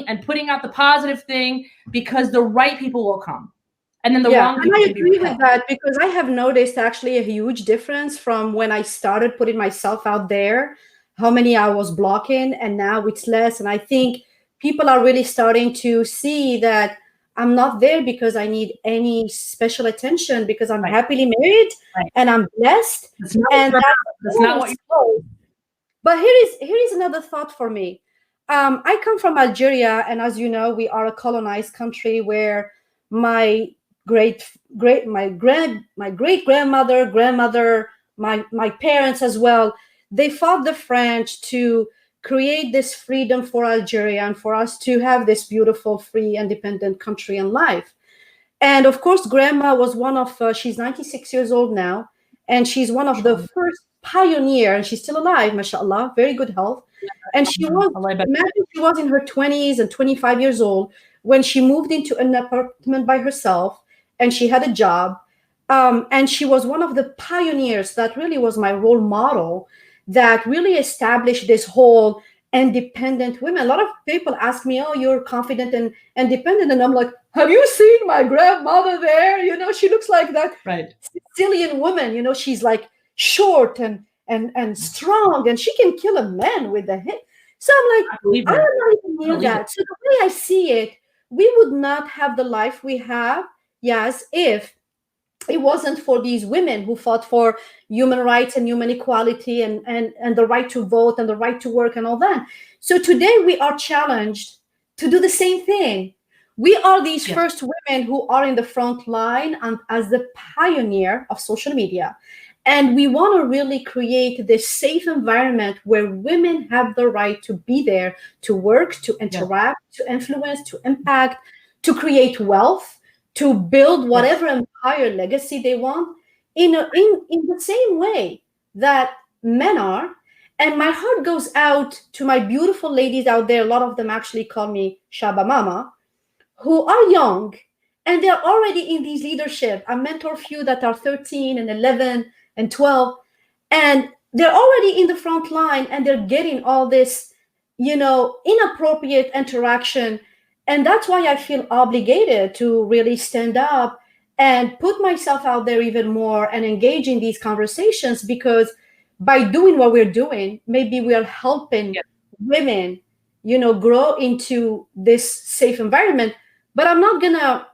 Speaker 2: and putting out the positive thing, because the right people will come. And then the wrong people.
Speaker 1: And I agree with that, because I have noticed actually a huge difference from when I started putting myself out there, how many I was blocking, and now it's less. And I think people are really starting to see that I'm not there because I need any special attention, because I'm happily married and I'm blessed.
Speaker 2: That's not what
Speaker 1: you're. But here is another thought for me. I come from Algeria, and as you know, we are a colonized country where my great grandmother, my parents as well, they fought the French to create this freedom for Algeria and for us to have this beautiful, free, independent country and life. And of course, grandma was one of, she's 96 years old now, and she's one of the first pioneer, and she's still alive, mashallah, very good health. And she was, imagine, she was in her 20s and 25 years old when she moved into an apartment by herself, and she had a job. And she was one of the pioneers that really was my role model, that really established this whole independent women. A lot of people ask me, oh, you're confident and independent. And I'm like, have you seen my grandmother there? You know, she looks like that Sicilian woman. You know, she's like short and strong, and she can kill a man with a hit. So I'm like, I don't know even near that. So the way I see it, we would not have the life we have, yes, if it wasn't for these women who fought for human rights and human equality and the right to vote and the right to work and all that. So today we are challenged to do the same thing. We are these first women who are in the front line and as the pioneer of social media. And we want to really create this safe environment where women have the right to be there, to work, to interact, to influence, to impact, to create wealth, to build whatever empire legacy they want in the same way that men are. And my heart goes out to my beautiful ladies out there. A lot of them actually call me Shaba Mama, who are young and they're already in these leadership. I mentor a few that are 13 and 11 and 12, and they're already in the front line and they're getting all this, you know, inappropriate interaction. And that's why I feel obligated to really stand up and put myself out there even more and engage in these conversations, because by doing what we're doing, maybe we are helping women, you know, grow into this safe environment. But I'm not gonna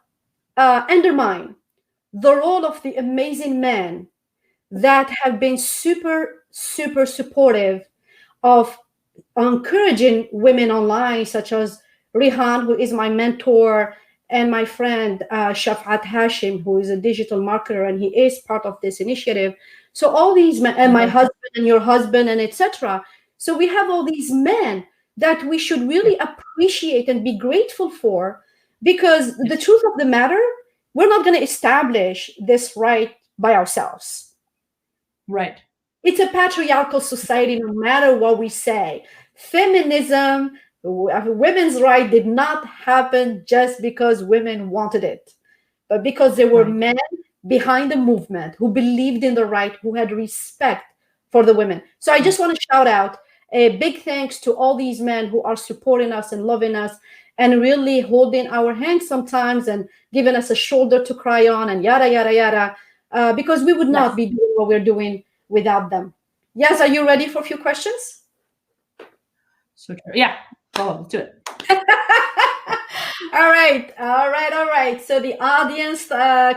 Speaker 1: undermine the role of the amazing men that have been super, super supportive of encouraging women online, such as Rihan, who is my mentor, and my friend Shafat Hashim, who is a digital marketer, and he is part of this initiative. So all these men, and my husband and your husband, and etc. So we have all these men that we should really appreciate and be grateful for, because the truth of the matter, we're not going to establish this right by ourselves.
Speaker 2: Right.
Speaker 1: It's a patriarchal society, no matter what we say. Feminism, women's right did not happen just because women wanted it, but because there were men behind the movement who believed in the right, who had respect for the women. So I just want to shout out a big thanks to all these men who are supporting us and loving us and really holding our hands sometimes and giving us a shoulder to cry on and yada, yada, yada. Because we would not be doing what we're doing without them. Yes, are you ready for a few questions?
Speaker 2: So true. Yeah. Oh, let's do it.
Speaker 1: All right. So the audience,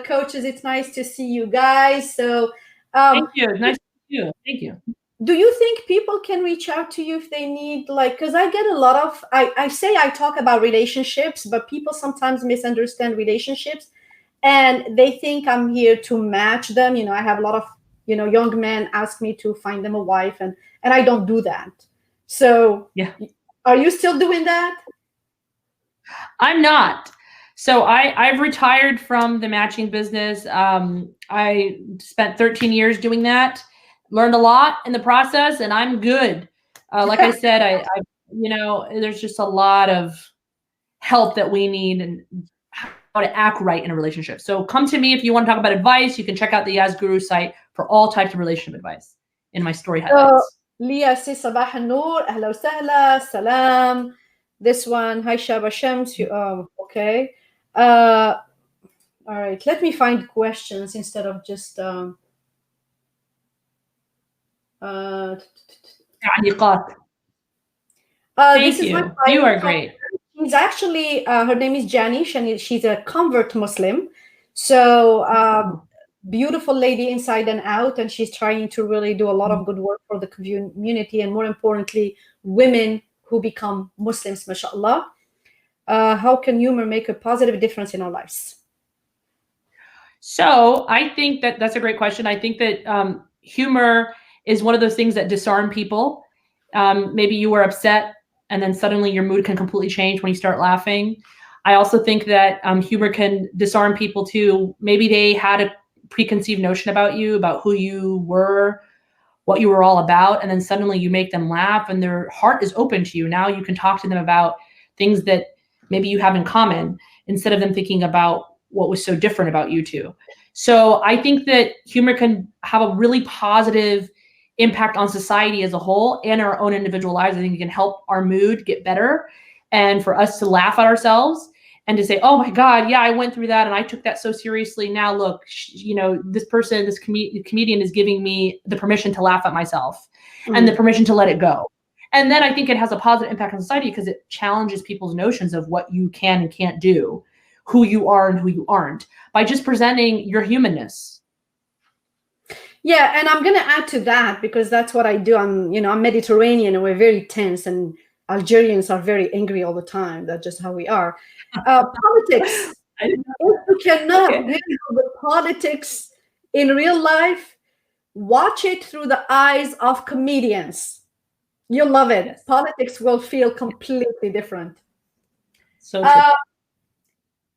Speaker 1: coaches, it's nice to see you guys. So
Speaker 2: thank you. Nice to see you. Thank you.
Speaker 1: Do you think people can reach out to you if they need, like, because I get a lot of, I say I talk about relationships, but people sometimes misunderstand relationships. And they think I'm here to match them. You know, I have a lot of, you know, young men ask me to find them a wife, and I don't do that. So are you still doing that?
Speaker 2: I'm not. So I've retired from the matching business. I spent 13 years doing that, learned a lot in the process, and I'm good. Like I said, I you know, there's just a lot of help that we need and how to act right in a relationship. So come to me if you want to talk about advice. You can check out the Yas Guru site for all types of relationship advice in my story highlights.
Speaker 1: Leah says Sabah al-Noor, ahla wa sahla, salam. This one, hi Shaba Shams. Okay. All right. Let me find questions instead of just
Speaker 2: Thank you. You are great.
Speaker 1: She's actually, her name is Jani. She's a convert Muslim. So beautiful lady inside and out. And she's trying to really do a lot of good work for the community. And more importantly, women who become Muslims, mashallah. How can humor make a positive difference in our lives?
Speaker 2: So I think that's a great question. I think that humor is one of those things that disarm people. Maybe you were upset, and then suddenly your mood can completely change when you start laughing. I also think that humor can disarm people too. Maybe they had a preconceived notion about you, about who you were, what you were all about, and then suddenly you make them laugh and their heart is open to you. Now you can talk to them about things that maybe you have in common instead of them thinking about what was so different about you two. So I think that humor can have a really positive impact on society as a whole and our own individual lives. I think it can help our mood get better, and for us to laugh at ourselves and to say, oh my God, yeah, I went through that and I took that so seriously. Now look, this person, this comedian is giving me the permission to laugh at myself and the permission to let it go. And then I think it has a positive impact on society because it challenges people's notions of what you can and can't do, who you are and who you aren't, by just presenting your humanness.
Speaker 1: Yeah, and I'm gonna add to that because that's what I do. I'm Mediterranean and we're very tense, and Algerians are very angry all the time. That's just how we are. Politics. If you cannot handle the politics in real life, watch it through the eyes of comedians. You'll love it. Yes. Politics will feel completely different.
Speaker 2: So true.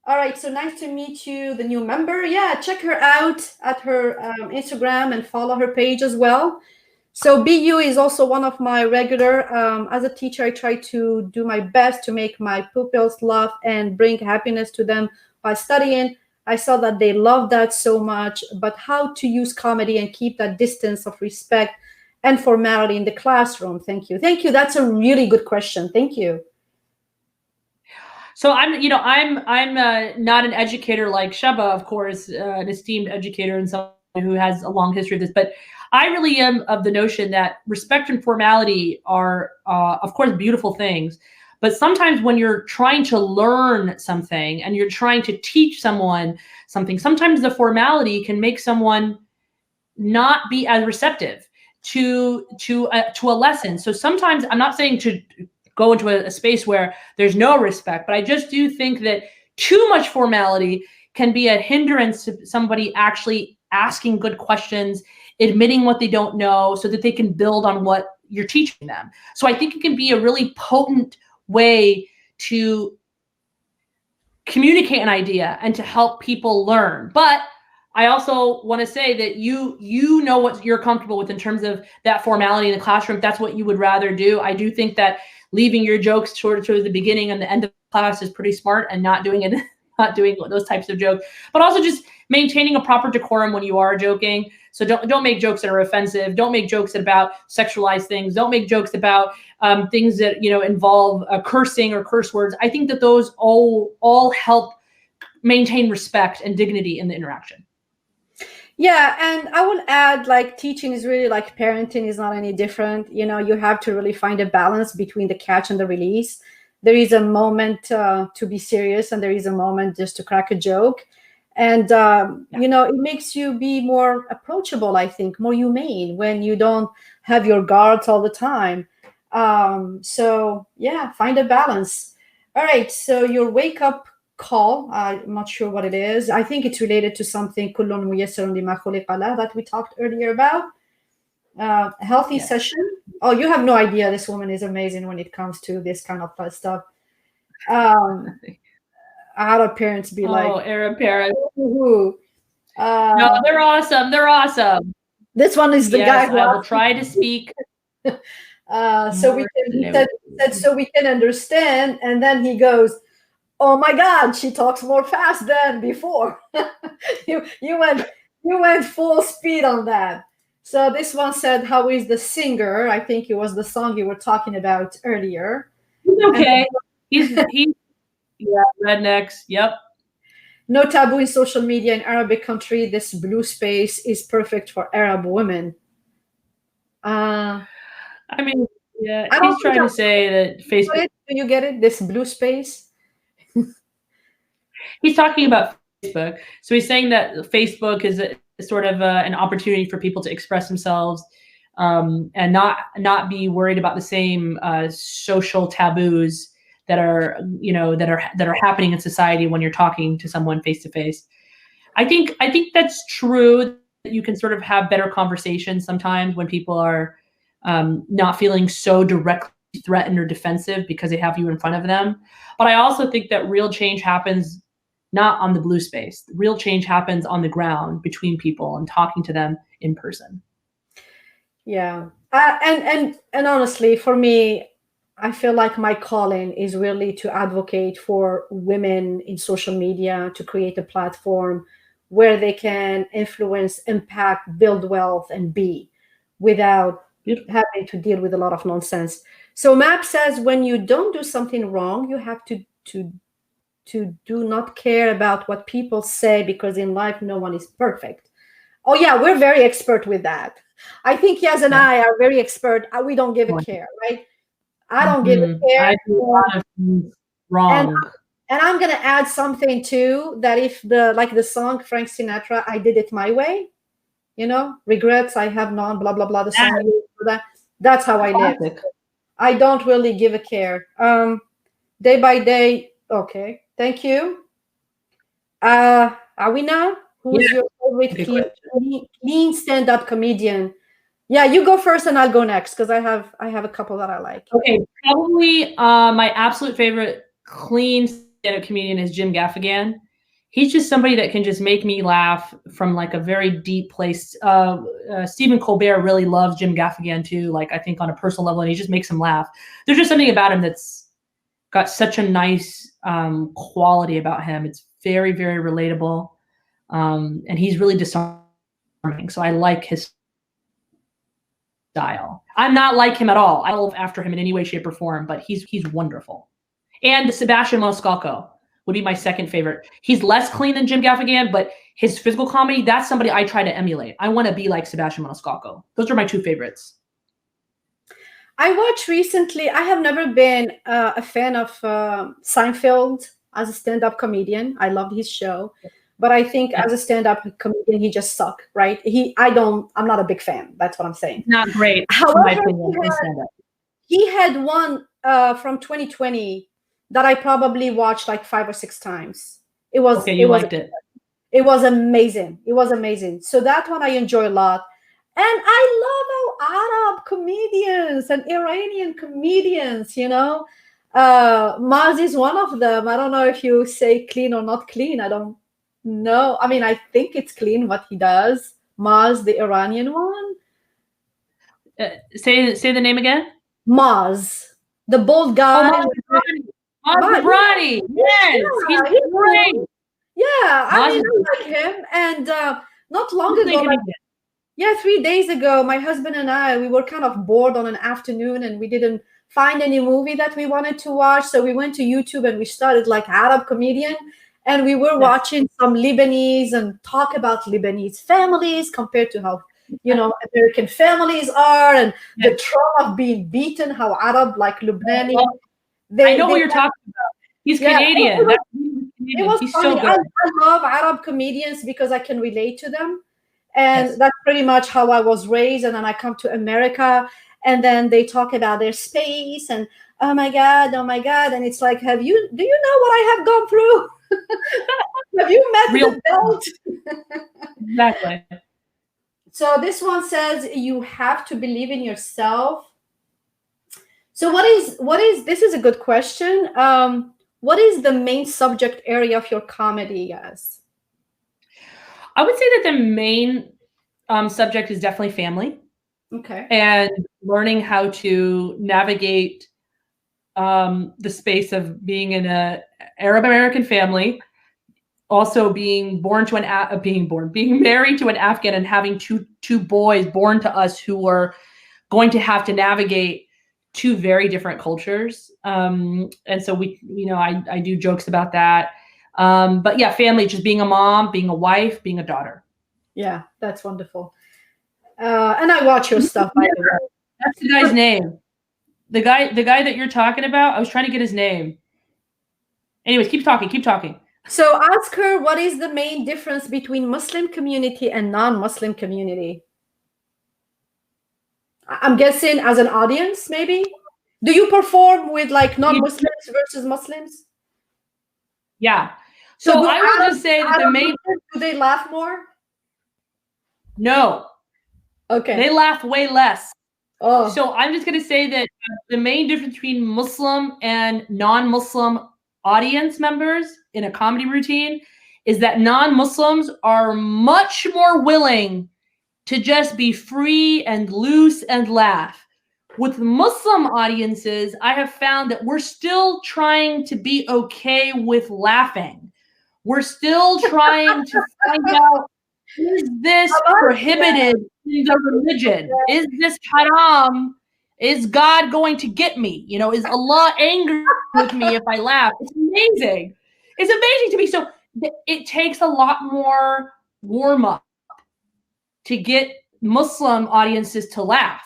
Speaker 1: All right, so nice to meet you, the new member. Yeah, check her out at her Instagram and follow her page as well. So BU is also one of my regular. As a teacher, I try to do my best to make my pupils laugh and bring happiness to them by studying. I saw that they love that so much, but how to use comedy and keep that distance of respect and formality in the classroom? Thank you. Thank you. That's a really good question. Thank you.
Speaker 2: So I'm not an educator like Shaba, of course, an esteemed educator and someone who has a long history of this, but I really am of the notion that respect and formality are, of course, beautiful things. But sometimes when you're trying to learn something and you're trying to teach someone something, sometimes the formality can make someone not be as receptive to a lesson. So sometimes, I'm not saying to go into a space where there's no respect, but I just do think that too much formality can be a hindrance to somebody actually asking good questions, admitting what they don't know so that they can build on what you're teaching them. So I think it can be a really potent way to communicate an idea and to help people learn. But I also want to say that you know what you're comfortable with in terms of that formality in the classroom. If that's what you would rather do. I do think that leaving your jokes towards the beginning and the end of the class is pretty smart, and not doing those types of jokes, but also just maintaining a proper decorum when you are joking. So don't make jokes that are offensive. Don't make jokes about sexualized things. Don't make jokes about things that involve cursing or curse words. I think that those all help maintain respect and dignity in the interaction.
Speaker 1: Yeah, and I would add, like, teaching is really like parenting, is not any different. You have to really find a balance between the catch and the release. There is a moment to be serious, and there is a moment just to crack a joke. And, it makes you be more approachable, I think, more humane when you don't have your guards all the time. So, yeah, find a balance. All right, so your wake-up call, I'm not sure what it is. I think it's related to something that we talked earlier about. Healthy session. Oh, you have no idea. This woman is amazing when it comes to this kind of stuff. Arab parents be like,
Speaker 2: Arab parents.
Speaker 1: No,
Speaker 2: they're awesome. They're awesome.
Speaker 1: This one is the guy who
Speaker 2: I will try to speak.
Speaker 1: So we can understand, and then he goes, oh my God, she talks more fast than before. you went full speed on that. So this one said, how is the singer? I think it was the song you were talking about earlier.
Speaker 2: Okay. He's rednecks. Yep.
Speaker 1: No taboo in social media in Arabic country. This blue space is perfect for Arab women.
Speaker 2: I mean, yeah, he's trying to say that Facebook.
Speaker 1: Do you get it? This blue space?
Speaker 2: He's talking about Facebook. So he's saying that Facebook is sort of an opportunity for people to express themselves and not be worried about the same social taboos that are happening in society when you're talking to someone face to face. I think that's true. That you can sort of have better conversations sometimes when people are not feeling so directly threatened or defensive because they have you in front of them. But I also think that real change happens not on the blue space. Real change happens on the ground between people and talking to them in person.
Speaker 1: Yeah. And honestly, for me, I feel like my calling is really to advocate for women in social media, to create a platform where they can influence, impact, build wealth, and be without
Speaker 2: Beautiful.
Speaker 1: having to deal with a lot of nonsense. So Map says when you don't do something wrong, you have to do not care about what people say, because in life no one is perfect. Oh yeah, we're very expert with that. I think Yaz and
Speaker 2: Yeah.
Speaker 1: I are very expert. We don't give a care, right? I don't give a
Speaker 2: I
Speaker 1: care.
Speaker 2: do a lot of things
Speaker 1: And
Speaker 2: wrong.
Speaker 1: and I'm gonna add something too, that if the song Frank Sinatra, I did it my way, regrets I have none, blah blah blah, the song that's how I live.
Speaker 2: Classic.
Speaker 1: I don't really give a care. Day by day. Okay, thank you. Are we now? Who's
Speaker 2: Yeah.
Speaker 1: your favorite
Speaker 2: Good
Speaker 1: clean,
Speaker 2: question.
Speaker 1: clean stand-up comedian? Yeah, you go first and I'll go next, because I have a couple that I like.
Speaker 2: Okay, probably my absolute favorite clean stand-up comedian is Jim Gaffigan. He's just somebody that can just make me laugh from like a very deep place. Stephen Colbert really loves Jim Gaffigan too, like I think on a personal level, and he just makes him laugh. There's just something about him that's got such a nice quality about him. It's very, very relatable, and he's really disarming. So I like his style. I'm not like him at all. I don't love after him in any way, shape, or form, but he's wonderful. And Sebastian Maniscalco would be my second favorite. He's less clean than Jim Gaffigan, but his physical comedy, that's somebody I try to emulate. I want to be like Sebastian Maniscalco. Those are my two favorites.
Speaker 1: I watched recently, I have never been a fan of Seinfeld as a stand-up comedian. I loved his show. But I think as a stand-up comedian, he just sucked, right? I'm not a big fan. That's what I'm saying.
Speaker 2: Not great,
Speaker 1: However,
Speaker 2: in my opinion.
Speaker 1: he had one from 2020 that I probably watched like 5 or 6 times. It was
Speaker 2: okay. You liked it.
Speaker 1: It was amazing. It was amazing. So that one I enjoy a lot. And I love how Arab comedians and Iranian comedians, Maz is one of them. I don't know if you say clean or not clean. I don't know. I mean, I think it's clean what he does. Maz, the Iranian one.
Speaker 2: Say the name again.
Speaker 1: Maz, the bald guy.
Speaker 2: Maz Brani. Yes, he's great.
Speaker 1: Yeah, I mean, I like him. And not long ago, yeah, 3 days ago, my husband and I, we were kind of bored on an afternoon, and we didn't find any movie that we wanted to watch. So we went to YouTube and we started like Arab comedian, and we were watching some Lebanese and talk about Lebanese families compared to how American families are, and the trauma of being beaten, how Arab, like Lebanese.
Speaker 2: I know what you're talking about. He's Canadian.
Speaker 1: It was
Speaker 2: He's
Speaker 1: funny.
Speaker 2: So good.
Speaker 1: I love Arab comedians because I can relate to them. And that's pretty much how I was raised. And then I come to America, and then they talk about their space and oh my God. And it's like, do you know what I have gone through? Have you met the belt?
Speaker 2: Exactly.
Speaker 1: So this one says you have to believe in yourself. So what is this is a good question. What is the main subject area of your comedy, guys?
Speaker 2: I would say that the main subject is definitely family.
Speaker 1: Okay.
Speaker 2: And learning how to navigate the space of being in an Arab American family, also being married to an Afghan, and having two boys born to us who are going to have to navigate two very different cultures. And so I do jokes about that. But yeah, family, just being a mom, being a wife, being a daughter.
Speaker 1: Yeah, that's wonderful. And I watch your stuff, by the way.
Speaker 2: That's the guy's name. The guy that you're talking about, I was trying to get his name. Anyways, keep talking.
Speaker 1: So ask her, what is the main difference between Muslim community and non-Muslim community? I'm guessing as an audience, maybe? Do you perform with like non-Muslims versus Muslims?
Speaker 2: Yeah. So I will just say that the main...
Speaker 1: Do they laugh more?
Speaker 2: No.
Speaker 1: Okay.
Speaker 2: They laugh way less.
Speaker 1: Oh.
Speaker 2: So I'm just going to say that the main difference between Muslim and non-Muslim audience members in a comedy routine is that non-Muslims are much more willing to just be free and loose and laugh. With Muslim audiences, I have found that we're still trying to be okay with laughing. We're still trying to find out, is this prohibited the religion? Is this haram? Is God going to get me? You know, is Allah angry with me if I laugh? It's amazing. It's amazing to me. So it takes a lot more warm up to get Muslim audiences to laugh.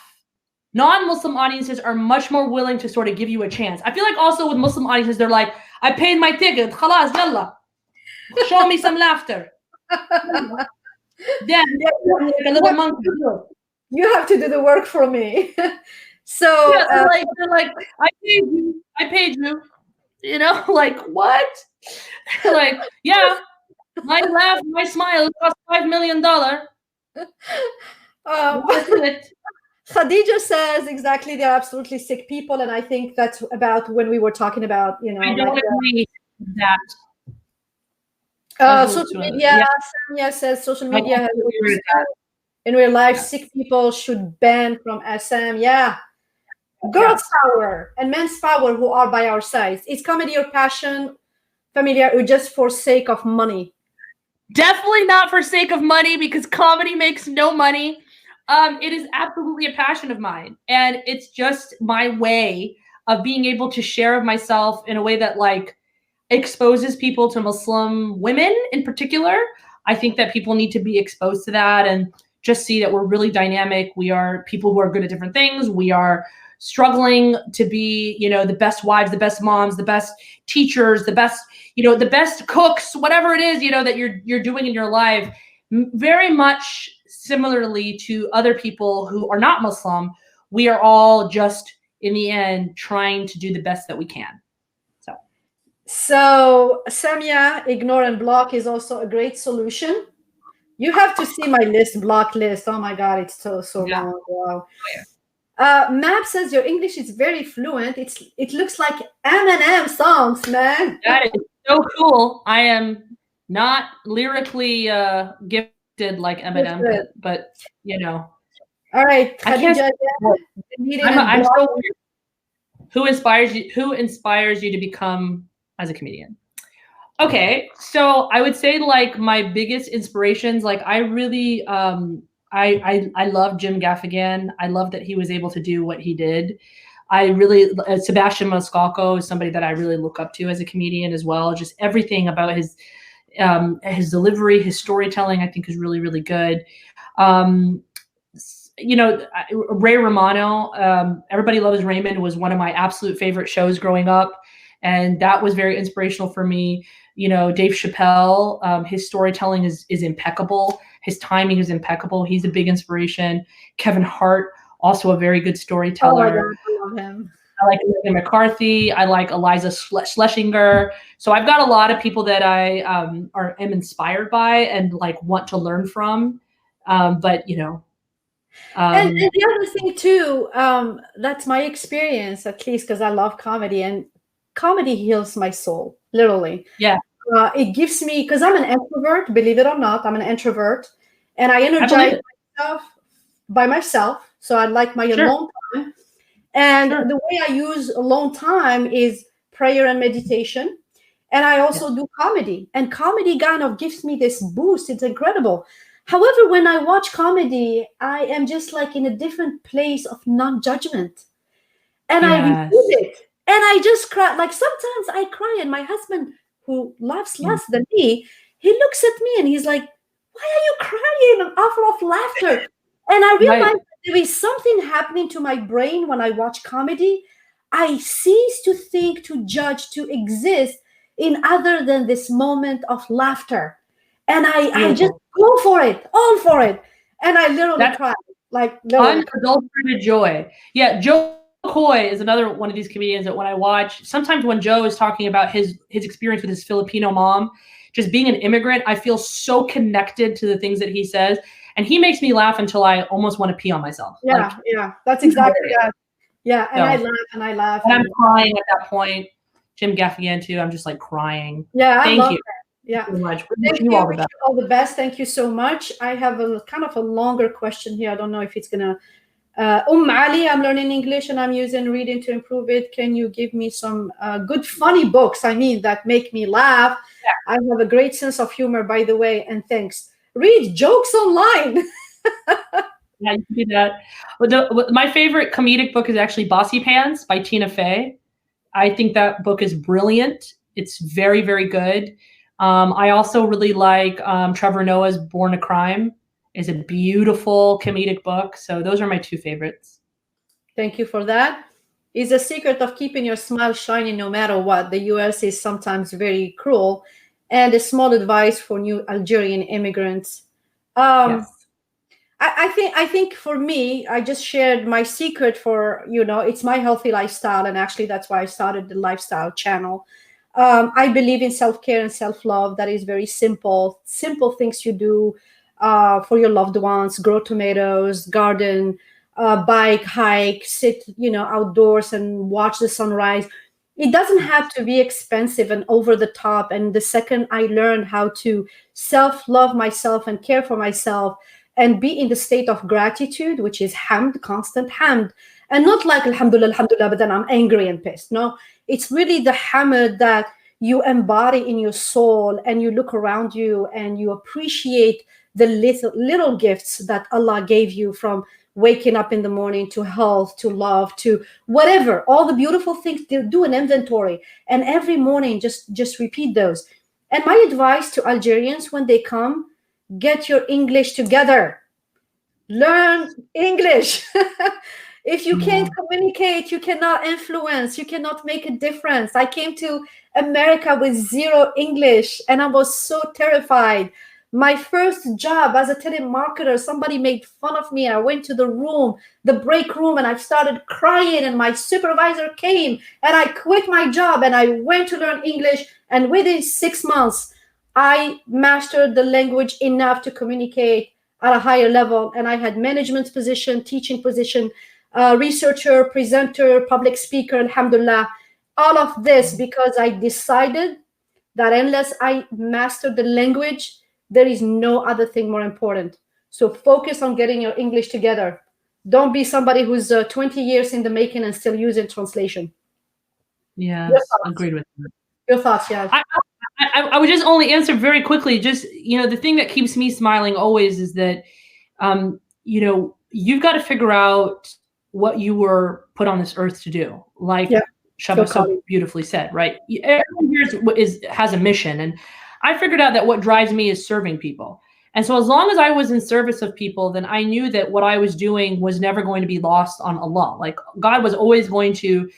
Speaker 2: Non-Muslim audiences are much more willing to sort of give you a chance. I feel like also with Muslim audiences, they're like, I paid my ticket. Khalas, yalla. Show me some laughter. Yeah, like a little monkey.
Speaker 1: You have to do the work for me. So
Speaker 2: yeah, they're like, I paid you. You know, like what? Like, yeah, my laugh, my smile cost $5 million. That's it.
Speaker 1: Khadija says exactly, they're absolutely sick people, and I think that's about when we were talking about, you know,
Speaker 2: I don't agree with that.
Speaker 1: Social media. Samia says social media has in real life. Sick people should ban from SM. Yeah. Girls' power and men's power who are by our sides. Is comedy your passion, familiar, or just for sake of money?
Speaker 2: Definitely not for sake of money, because comedy makes no money. It is absolutely a passion of mine, and it's just my way of being able to share of myself in a way that like exposes people to Muslim women in particular. I think that people need to be exposed to that and just see that we're really dynamic. We are people who are good at different things. We are struggling to be, you know, the best wives, the best moms, the best teachers, the best, you know, the best cooks, whatever it is, you know, that you're doing in your life. Very much similarly to other people who are not Muslim, we are all just in the end trying to do the best that we can.
Speaker 1: So Samia, ignore and block is also a great solution. You have to see my list, block list. Oh my God, it's so long. Wow. Map says your English is very fluent. It looks like Eminem songs, man.
Speaker 2: That is so cool. I am not lyrically gifted like Eminem, but you know.
Speaker 1: All right, Khadija,
Speaker 2: I'm so weird. Who inspires you to become as a comedian? Okay, so I would say like my biggest inspirations, like I really I love Jim Gaffigan. I love that he was able to do what he did. I really Sebastian Maniscalco is somebody that I really look up to as a comedian as well. Just everything about his delivery, his storytelling, I think is really, really good. You know, Ray Romano, Everybody Loves Raymond was one of my absolute favorite shows growing up. And that was very inspirational for me. You know, Dave Chappelle, his storytelling is impeccable. His timing is impeccable. He's a big inspiration. Kevin Hart, also a very good storyteller.
Speaker 1: Oh my God, I love him.
Speaker 2: I like Megan McCarthy. I like Eliza Schlesinger. So I've got a lot of people that I am inspired by and like want to learn from. But you know,
Speaker 1: and the other thing too, that's my experience, at least because I love comedy, and comedy heals my soul, literally.
Speaker 2: Yeah.
Speaker 1: It gives me, because I'm an introvert, believe it or not, I'm an introvert, and I energize myself by myself. So I like my alone time. And the way I use alone time is prayer and meditation. And I also do comedy. And comedy kind of gives me this boost. It's incredible. However, when I watch comedy, I am just like in a different place of non-judgment. And I receive it. And I just cry. Like sometimes I cry, and my husband, who laughs less than me, he looks at me and he's like, why are you crying? An awful of laughter. And I realize there is something happening to my brain when I watch comedy. I cease to think, to judge, to exist in other than this moment of laughter. And I just go for it, all for it. And I literally cry. Like
Speaker 2: unadulterated joy. Yeah, Joe Coy is another one of these comedians that when I watch, sometimes when Joe is talking about his experience with his Filipino mom, just being an immigrant, I feel so connected to the things that he says. And he makes me laugh until I almost want to pee on myself.
Speaker 1: Yeah, that's exactly that. Yeah, and I laugh.
Speaker 2: And I'm crying at that point. Jim Gaffigan too. I'm just like crying.
Speaker 1: Yeah,
Speaker 2: thank you.
Speaker 1: Yeah.
Speaker 2: So much.
Speaker 1: Thank you. All the best. Thank you so much. I have a kind of a longer question here. I don't know if it's gonna. Ali, I'm learning English and I'm using reading to improve it. Can you give me some good funny books? I mean, that make me laugh. Yeah. I have a great sense of humor, by the way, and thanks. Read jokes online.
Speaker 2: Yeah, you can do that. My favorite comedic book is actually Bossy Pants by Tina Fey. I think that book is brilliant. It's very, very good. I also really like Trevor Noah's Born a Crime. Is a beautiful comedic book. So those are my two favorites.
Speaker 1: Thank you for that. Is a secret of keeping your smile shining no matter what. The US is sometimes very cruel. And a small advice for new Algerian immigrants. Um,
Speaker 2: Yes.
Speaker 1: I think for me, I just shared my secret for, it's my healthy lifestyle. And actually, that's why I started the lifestyle channel. I believe in self-care and self-love. That is very simple things you do for your loved ones: grow tomatoes, garden, bike, hike, sit, outdoors and watch the sunrise. It doesn't have to be expensive and over the top. And the second I learned how to self-love myself and care for myself and be in the state of gratitude, which is hamd, constant hamd, and not like alhamdulillah, but then I'm angry and pissed. No, it's really the hamd that you embody in your soul, and you look around you and you appreciate the little gifts that Allah gave you, from waking up in the morning to health to love to whatever, all the beautiful things. Do an inventory, and every morning just repeat those. And my advice to Algerians when they come: get your English together. Learn English. If you
Speaker 2: Yeah.
Speaker 1: can't communicate, you cannot influence, you cannot make a difference. I came to America with zero English and I was so terrified. My first job as a telemarketer, somebody made fun of me. I went to the break room, and I started crying. And my supervisor came, and I quit my job and I went to learn English. And within 6 months, I mastered the language enough to communicate at a higher level. And I had management position, teaching position, researcher, presenter, public speaker, alhamdulillah. All of this because I decided that unless I master the language, there is no other thing more important. So focus on getting your English together. Don't be somebody who's 20 years in the making and still using translation. Your
Speaker 2: Yes.
Speaker 1: thoughts.
Speaker 2: Agreed with you.
Speaker 1: Your thoughts, yeah.
Speaker 2: I would just only answer very quickly. Just, the thing that keeps me smiling always is that, you've got to figure out what you were put on this earth to do. Like
Speaker 1: Yeah.
Speaker 2: Shaba so beautifully said, right? Everyone here has a mission. And I figured out that what drives me is serving people. And so as long as I was in service of people, then I knew that what I was doing was never going to be lost on Allah. Like God was always going to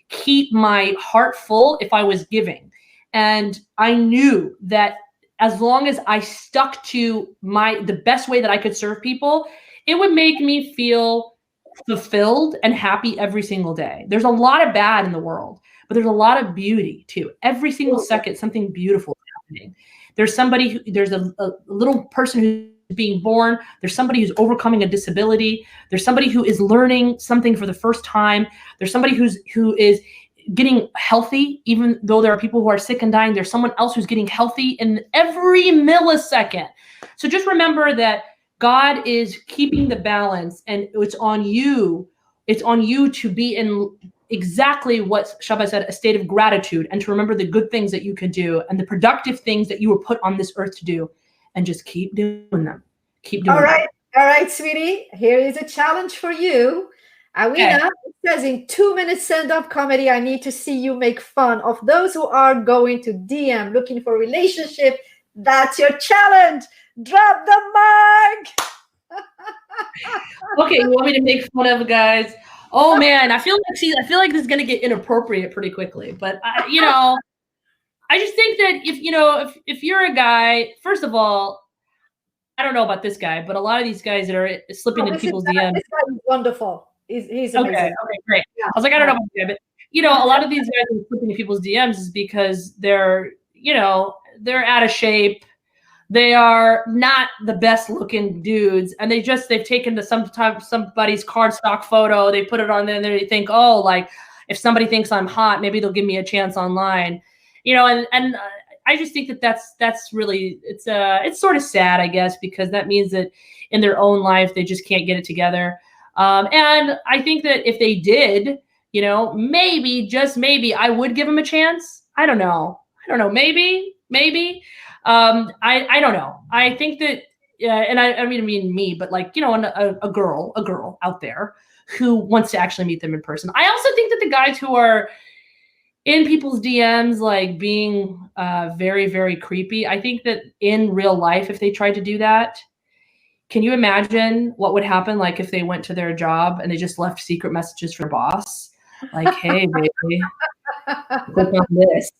Speaker 2: keep my heart full if I was giving. And I knew that as long as I stuck to the best way that I could serve people, it would make me feel fulfilled and happy every single day. There's a lot of bad in the world, but there's a lot of beauty too. Every single second, something beautiful is happening. There's a little person who's being born. There's somebody who's overcoming a disability. There's somebody who is learning something for the first time. There's somebody who is getting healthy, even though there are people who are sick and dying. There's someone else who's getting healthy in every millisecond. So just remember that God is keeping the balance, and it's on you. It's on you to be in exactly what Shaba said, a state of gratitude, and to remember the good things that you can do and the productive things that you were put on this earth to do, and just keep doing them. Keep doing them.
Speaker 1: All right, sweetie. Here is a challenge for you. Awina,
Speaker 2: Okay.
Speaker 1: it says in 2 minutes stand-up comedy, I need to see you make fun of those who are going to DM looking for a relationship. That's your challenge. Drop the mic.
Speaker 2: Okay, you want me to make fun of guys? Oh man, I feel like this is gonna get inappropriate pretty quickly. But I just think that if you're a guy, first of all, I don't know about this guy, but a lot of these guys that are slipping into people's DMs.
Speaker 1: This guy is wonderful. He's amazing.
Speaker 2: Okay, great. Yeah. I was like, I don't know about this guy, but a lot of these guys that are slipping into people's DMs is because they're out of shape. They are not the best looking dudes, and they've taken somebody's cardstock photo, they put it on there, and they think, oh, like if somebody thinks I'm hot, maybe they'll give me a chance online, and I just think that that's really it's sort of sad, I guess, because that means that in their own life they just can't get it together. And I think that if they did, maybe, just maybe, I would give them a chance. I don't know. Maybe. I don't know. I think that yeah, and I mean me, but like, you know, a girl out there who wants to actually meet them in person. I also think that the guys who are in people's DMs, like being very, very creepy, I think that in real life, if they tried to do that, can you imagine what would happen? Like if they went to their job and they just left secret messages for their boss, like, hey, baby, click on this.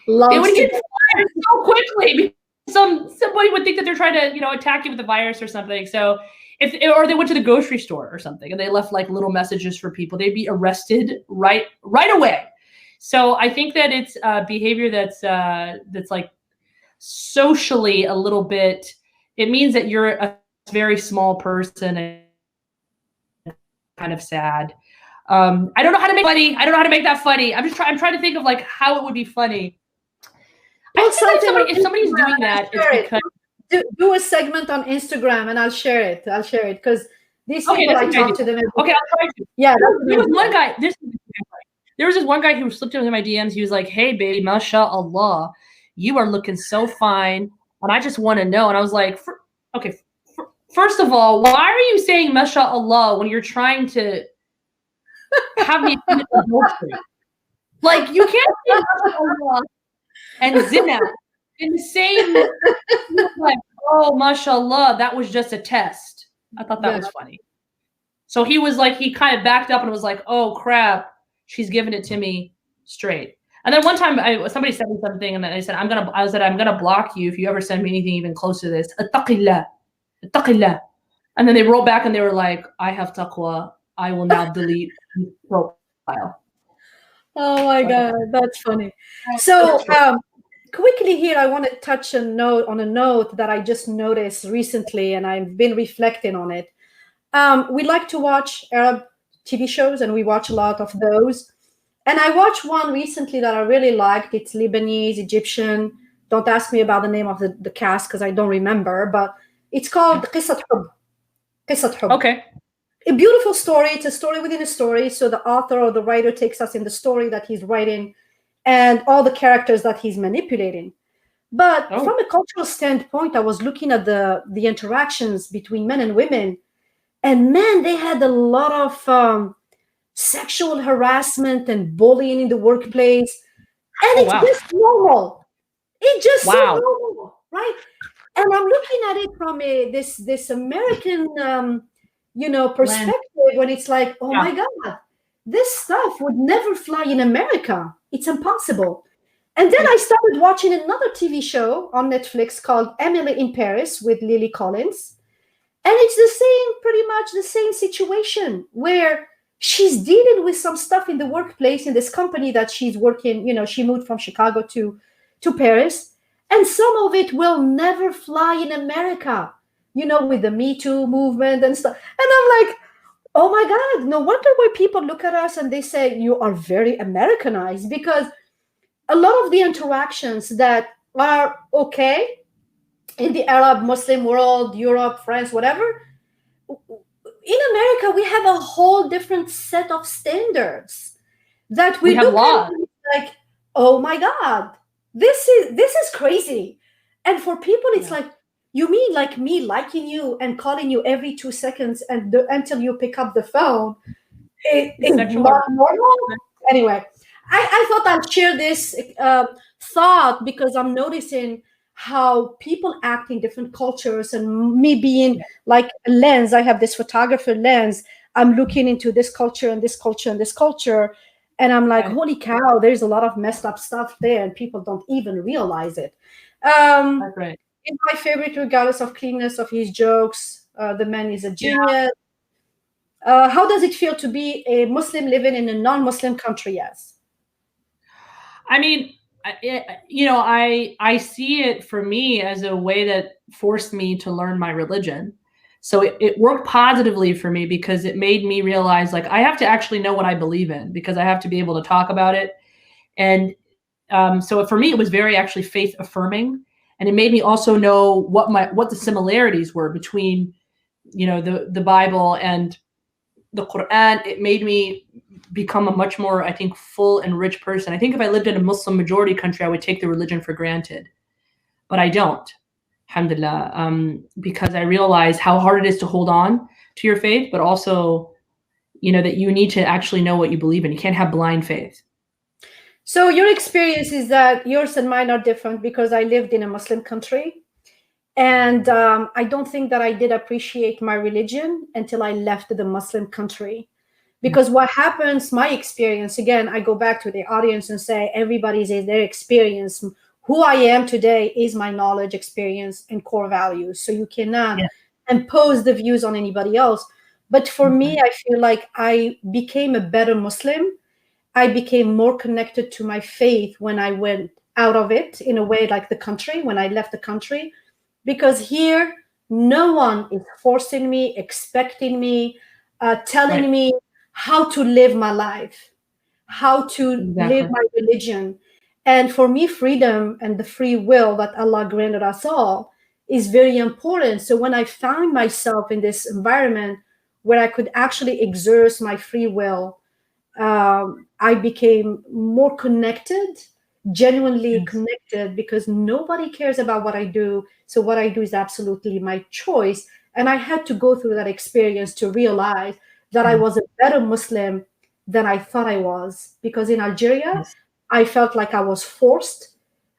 Speaker 2: They
Speaker 1: Loves
Speaker 2: would
Speaker 1: to
Speaker 2: get fired so quickly. Somebody would think that they're trying to, you know, attack you with a virus or something. So or they went to the grocery store or something and they left like little messages for people, they'd be arrested right away. So I think that it's behavior that's like socially a little bit. It means that you're a very small person and kind of sad. I don't know how to make funny. I don't know how to make that funny. I'm trying to think of like how it would be funny. I think that if somebody's doing that, it's because
Speaker 1: do a segment on Instagram and I'll share it. Because these people, I talk to them.
Speaker 2: Okay, I'll try to.
Speaker 1: Yeah,
Speaker 2: there was one guy. There was this one guy who slipped into my DMs. He was like, "Hey, baby, mashallah, you are looking so fine, and I just want to know." And I was like, "Okay, first of all, why are you saying mashallah when you're trying to have me adultery? Like, you can't say mashallah and zina in the same, like, oh, mashallah, that was just a test." I thought that was funny. So he was like, he kind of backed up and was like, oh crap, she's giving it to me straight. And then one time somebody sent me something and I said, I'm gonna block you if you ever send me anything even close to this. Attaqillah. Attaqillah. And then they wrote back and they were like, I have taqwa. I will now delete profile.
Speaker 1: Oh my God, that's funny. So quickly here, I want to touch on a note that I just noticed recently, and I've been reflecting on it. We like to watch Arab TV shows, and we watch a lot of those. And I watched one recently that I really liked. It's Lebanese, Egyptian. Don't ask me about the name of the cast because I don't remember, but it's called Qissat Hub. Qissat Hub.
Speaker 2: Okay.
Speaker 1: A beautiful story. It's a story within a story. So the author or the writer takes us in the story that he's writing and all the characters that he's manipulating. But from a cultural standpoint, I was looking at the interactions between men and women. And man, they had a lot of sexual harassment and bullying in the workplace. And it's just normal. It's just so normal, right? And I'm looking at it from this American perspective when it's like, oh my God, this stuff would never fly in America. It's impossible. And then I started watching another TV show on Netflix called Emily in Paris with Lily Collins. And it's pretty much the same situation where she's dealing with some stuff in the workplace in this company that she's working. She moved from Chicago to Paris. And some of it will never fly in America, with the Me Too movement and stuff. And I'm like, oh my God, no wonder why people look at us and they say you are very Americanized, because a lot of the interactions that are okay in the Arab Muslim world, Europe, France, whatever, in America, we have a whole different set of standards that we look at like, oh my God, this is crazy. And for people, it's like, you mean like me liking you and calling you every 2 seconds and until you pick up the phone is not normal? Anyway, I thought I'd share this thought because I'm noticing how people act in different cultures, and me being like a lens, I have this photographer lens. I'm looking into this culture and this culture and this culture. And I'm like, holy cow, there's a lot of messed up stuff there and people don't even realize it. He's my favorite, regardless of cleanness of his jokes. The man is a genius. How does it feel to be a Muslim living in a non-Muslim country? Yes.
Speaker 2: I mean, I see it for me as a way that forced me to learn my religion. So it worked positively for me because it made me realize, like, I have to actually know what I believe in because I have to be able to talk about it. And so for me, it was very actually faith affirming. And it made me also know what the similarities were between, the Bible and the Quran. It made me become a much more, I think, full and rich person. I think if I lived in a Muslim majority country, I would take the religion for granted, but I don't. alhamdulillah, because I realized how hard it is to hold on to your faith, but also, that you need to actually know what you believe in. You can't have blind faith.
Speaker 1: So your experience is that yours and mine are different because I lived in a Muslim country. And I don't think that I did appreciate my religion until I left the Muslim country. Because what happens, my experience, again, I go back to the audience and say, everybody's in their experience. Who I am today is my knowledge, experience, and core values. So you cannot impose the views on anybody else. But for me, I feel like I became a better Muslim. I became more connected to my faith when I went out of it, in a way like the country, when I left the country. Because here, no one is forcing me, expecting me, telling me how to live my life, how to live my religion. And for me, freedom and the free will that Allah granted us all is very important. So when I found myself in this environment where I could actually exert my free will, I became more connected, genuinely connected, because nobody cares about what I do. So what I do is absolutely my choice. And I had to go through that experience to realize that I was a better Muslim than I thought I was. Because in Algeria, I felt like I was forced,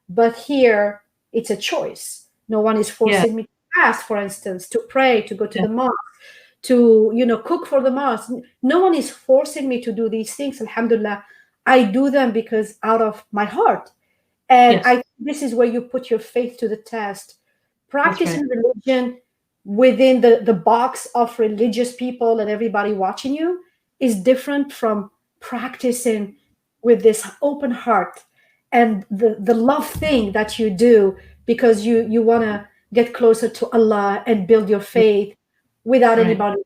Speaker 1: but here it's a choice. No one is forcing me to fast, for instance, to pray, to go to the mosque, to cook for the mosque. No one is forcing me to do these things. Alhamdulillah, I do them because out of my heart. And this is where you put your faith to the test. Practicing religion within the box of religious people and everybody watching you is different from practicing with this open heart and the love thing that you do because you want to get closer to Allah and build your faith without anybody.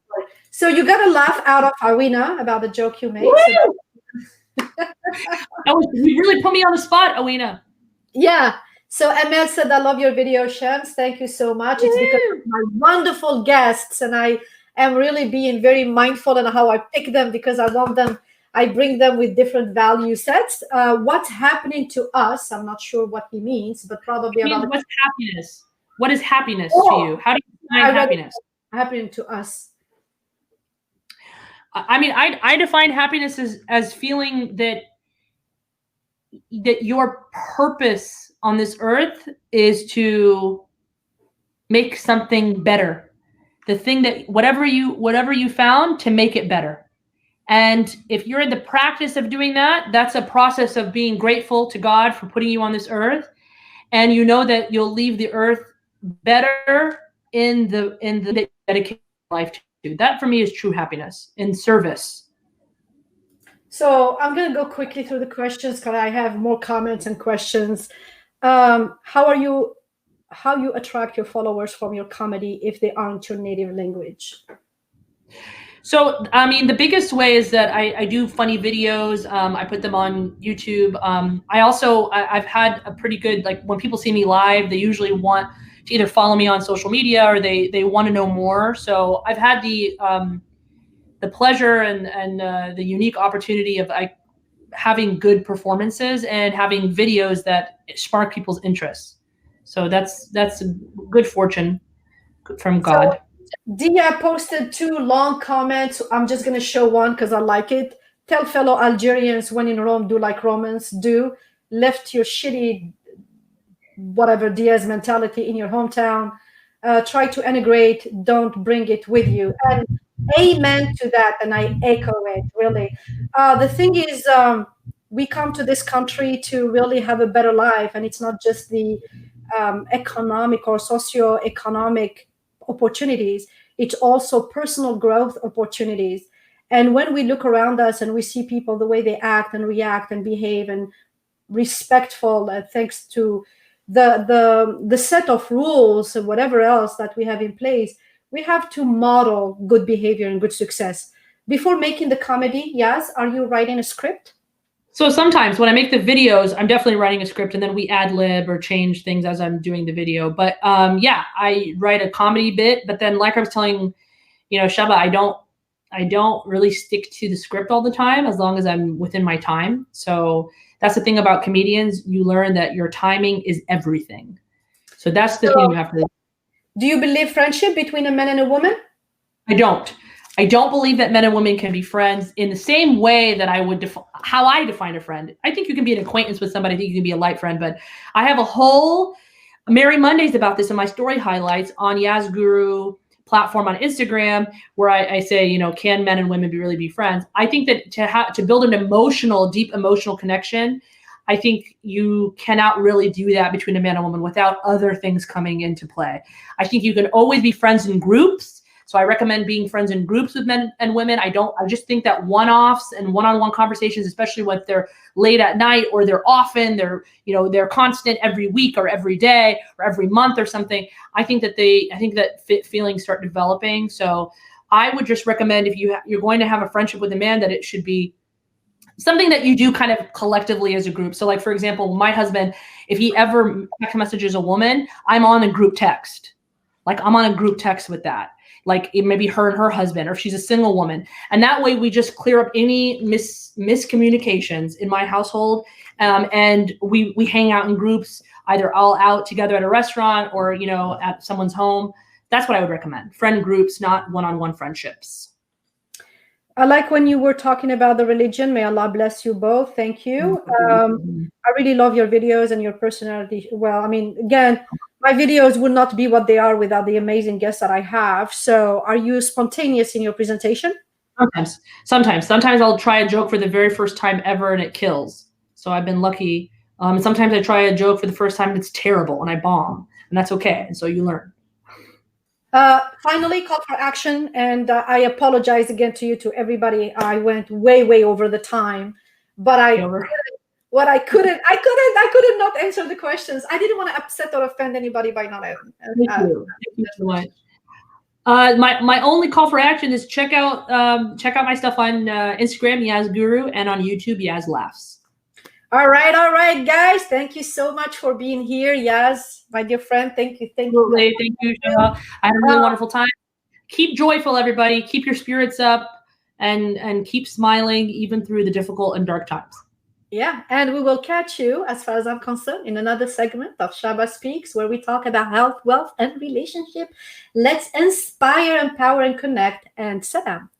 Speaker 1: So you got to laugh out of Awina about the joke you made.
Speaker 2: You really put me on the spot, Awina.
Speaker 1: Yeah. So Ahmed said, I love your video, Shams. Thank you so much. It's because of my wonderful guests, and I am really being very mindful in how I pick them because I bring them with different value sets. What's happening to us? I'm not sure what he means, but probably about
Speaker 2: what's happiness. What is happiness to you? How do you define happiness?
Speaker 1: Happening to us.
Speaker 2: I mean, I define happiness as feeling that your purpose on this earth is to make something better. The thing that whatever you found, to make it better. And if you're in the practice of doing that, that's a process of being grateful to God for putting you on this earth. And you know that you'll leave the earth better in the dedicated life to. That for me is true happiness, in service.
Speaker 1: So I'm going to go quickly through the questions because I have more comments and questions. How you attract your followers from your comedy if they aren't your native language?
Speaker 2: So, I mean, the biggest way is that I do funny videos. I put them on YouTube. I've had a pretty good, like when people see me live, they usually want to either follow me on social media or they want to know more. So I've had the pleasure and the unique opportunity of having good performances and having videos that spark people's interests. So that's a good fortune from God.
Speaker 1: Dia posted 2 long comments. I'm just going to show one because I like it. Tell fellow Algerians when in Rome, do like Romans do. Left your shitty, whatever Dia's mentality in your hometown. Try to integrate. Don't bring it with you. And amen to that. And I echo it, really. The thing is, we come to this country to really have a better life. And it's not just the economic or socio-economic opportunities. It's also personal growth opportunities. And when we look around us and we see people, the way they act and react and behave and respectful, thanks to the set of rules and whatever else that we have in place, we have to model good behavior and good success. Before making the comedy, yes, are you writing a script?
Speaker 2: So sometimes when I make the videos, I'm definitely writing a script and then we ad lib or change things as I'm doing the video. But yeah, I write a comedy bit, but then like I was telling, Shaba, I don't really stick to the script all the time as long as I'm within my time. So that's the thing about comedians. You learn that your timing is everything. So that's the thing you have to
Speaker 1: Do you believe friendship between a man and a woman?
Speaker 2: I don't. I don't believe that men and women can be friends in the same way that I would how I define a friend. I think you can be an acquaintance with somebody. I think you can be a light friend, but I have a whole Merry Mondays about this in my story highlights on Yas Guru platform on Instagram, where I say, you know, can men and women really be friends? I think that to build an deep emotional connection, I think you cannot really do that between a man and woman without other things coming into play. I think you can always be friends in groups. So I recommend being friends in groups with men and women. I just think that one-offs and one-on-one conversations, especially when they're late at night or they're often, they're constant every week or every day or every month or something. I think that feelings start developing. So I would just recommend, if you're going to have a friendship with a man, that it should be something that you do kind of collectively as a group. So like, for example, my husband, if he ever text messages a woman, I'm on a group text. Like I'm on a group text with that. Like it may be her and her husband, or if she's a single woman. And that way we just clear up any miscommunications in my household. And we hang out in groups, either all out together at a restaurant or, you know, at someone's home. That's what I would recommend. Friend groups, not one-on-one friendships.
Speaker 1: I like when you were talking about the religion. May Allah bless you both. Thank you. I really love your videos and your personality. Well, I mean, again, my videos would not be what they are without the amazing guests that I have. So are you spontaneous in your presentation?
Speaker 2: Sometimes I'll try a joke for the very first time ever and it kills. So I've been lucky. Sometimes I try a joke for the first time and it's terrible and I bomb, and that's okay. And so you learn.
Speaker 1: Finally, call for action, and I apologize again to everybody. I went way over the time, but I couldn't not answer the questions. I didn't want to upset or offend anybody by not.
Speaker 2: Thank you so much. My only call for action is check out my stuff on Instagram, Yas Guru, and on YouTube, Yas Laughs.
Speaker 1: All right, guys. Thank you so much for being here, Yas, my dear friend. Thank you.
Speaker 2: Thank you, Shaba. I had a really wonderful time. Keep joyful, everybody. Keep your spirits up, and keep smiling even through the difficult and dark times.
Speaker 1: Yeah, and we will catch you, as far as I'm concerned, in another segment of Shaba Speaks, where we talk about health, wealth, and relationship. Let's inspire, empower, and connect. And salam.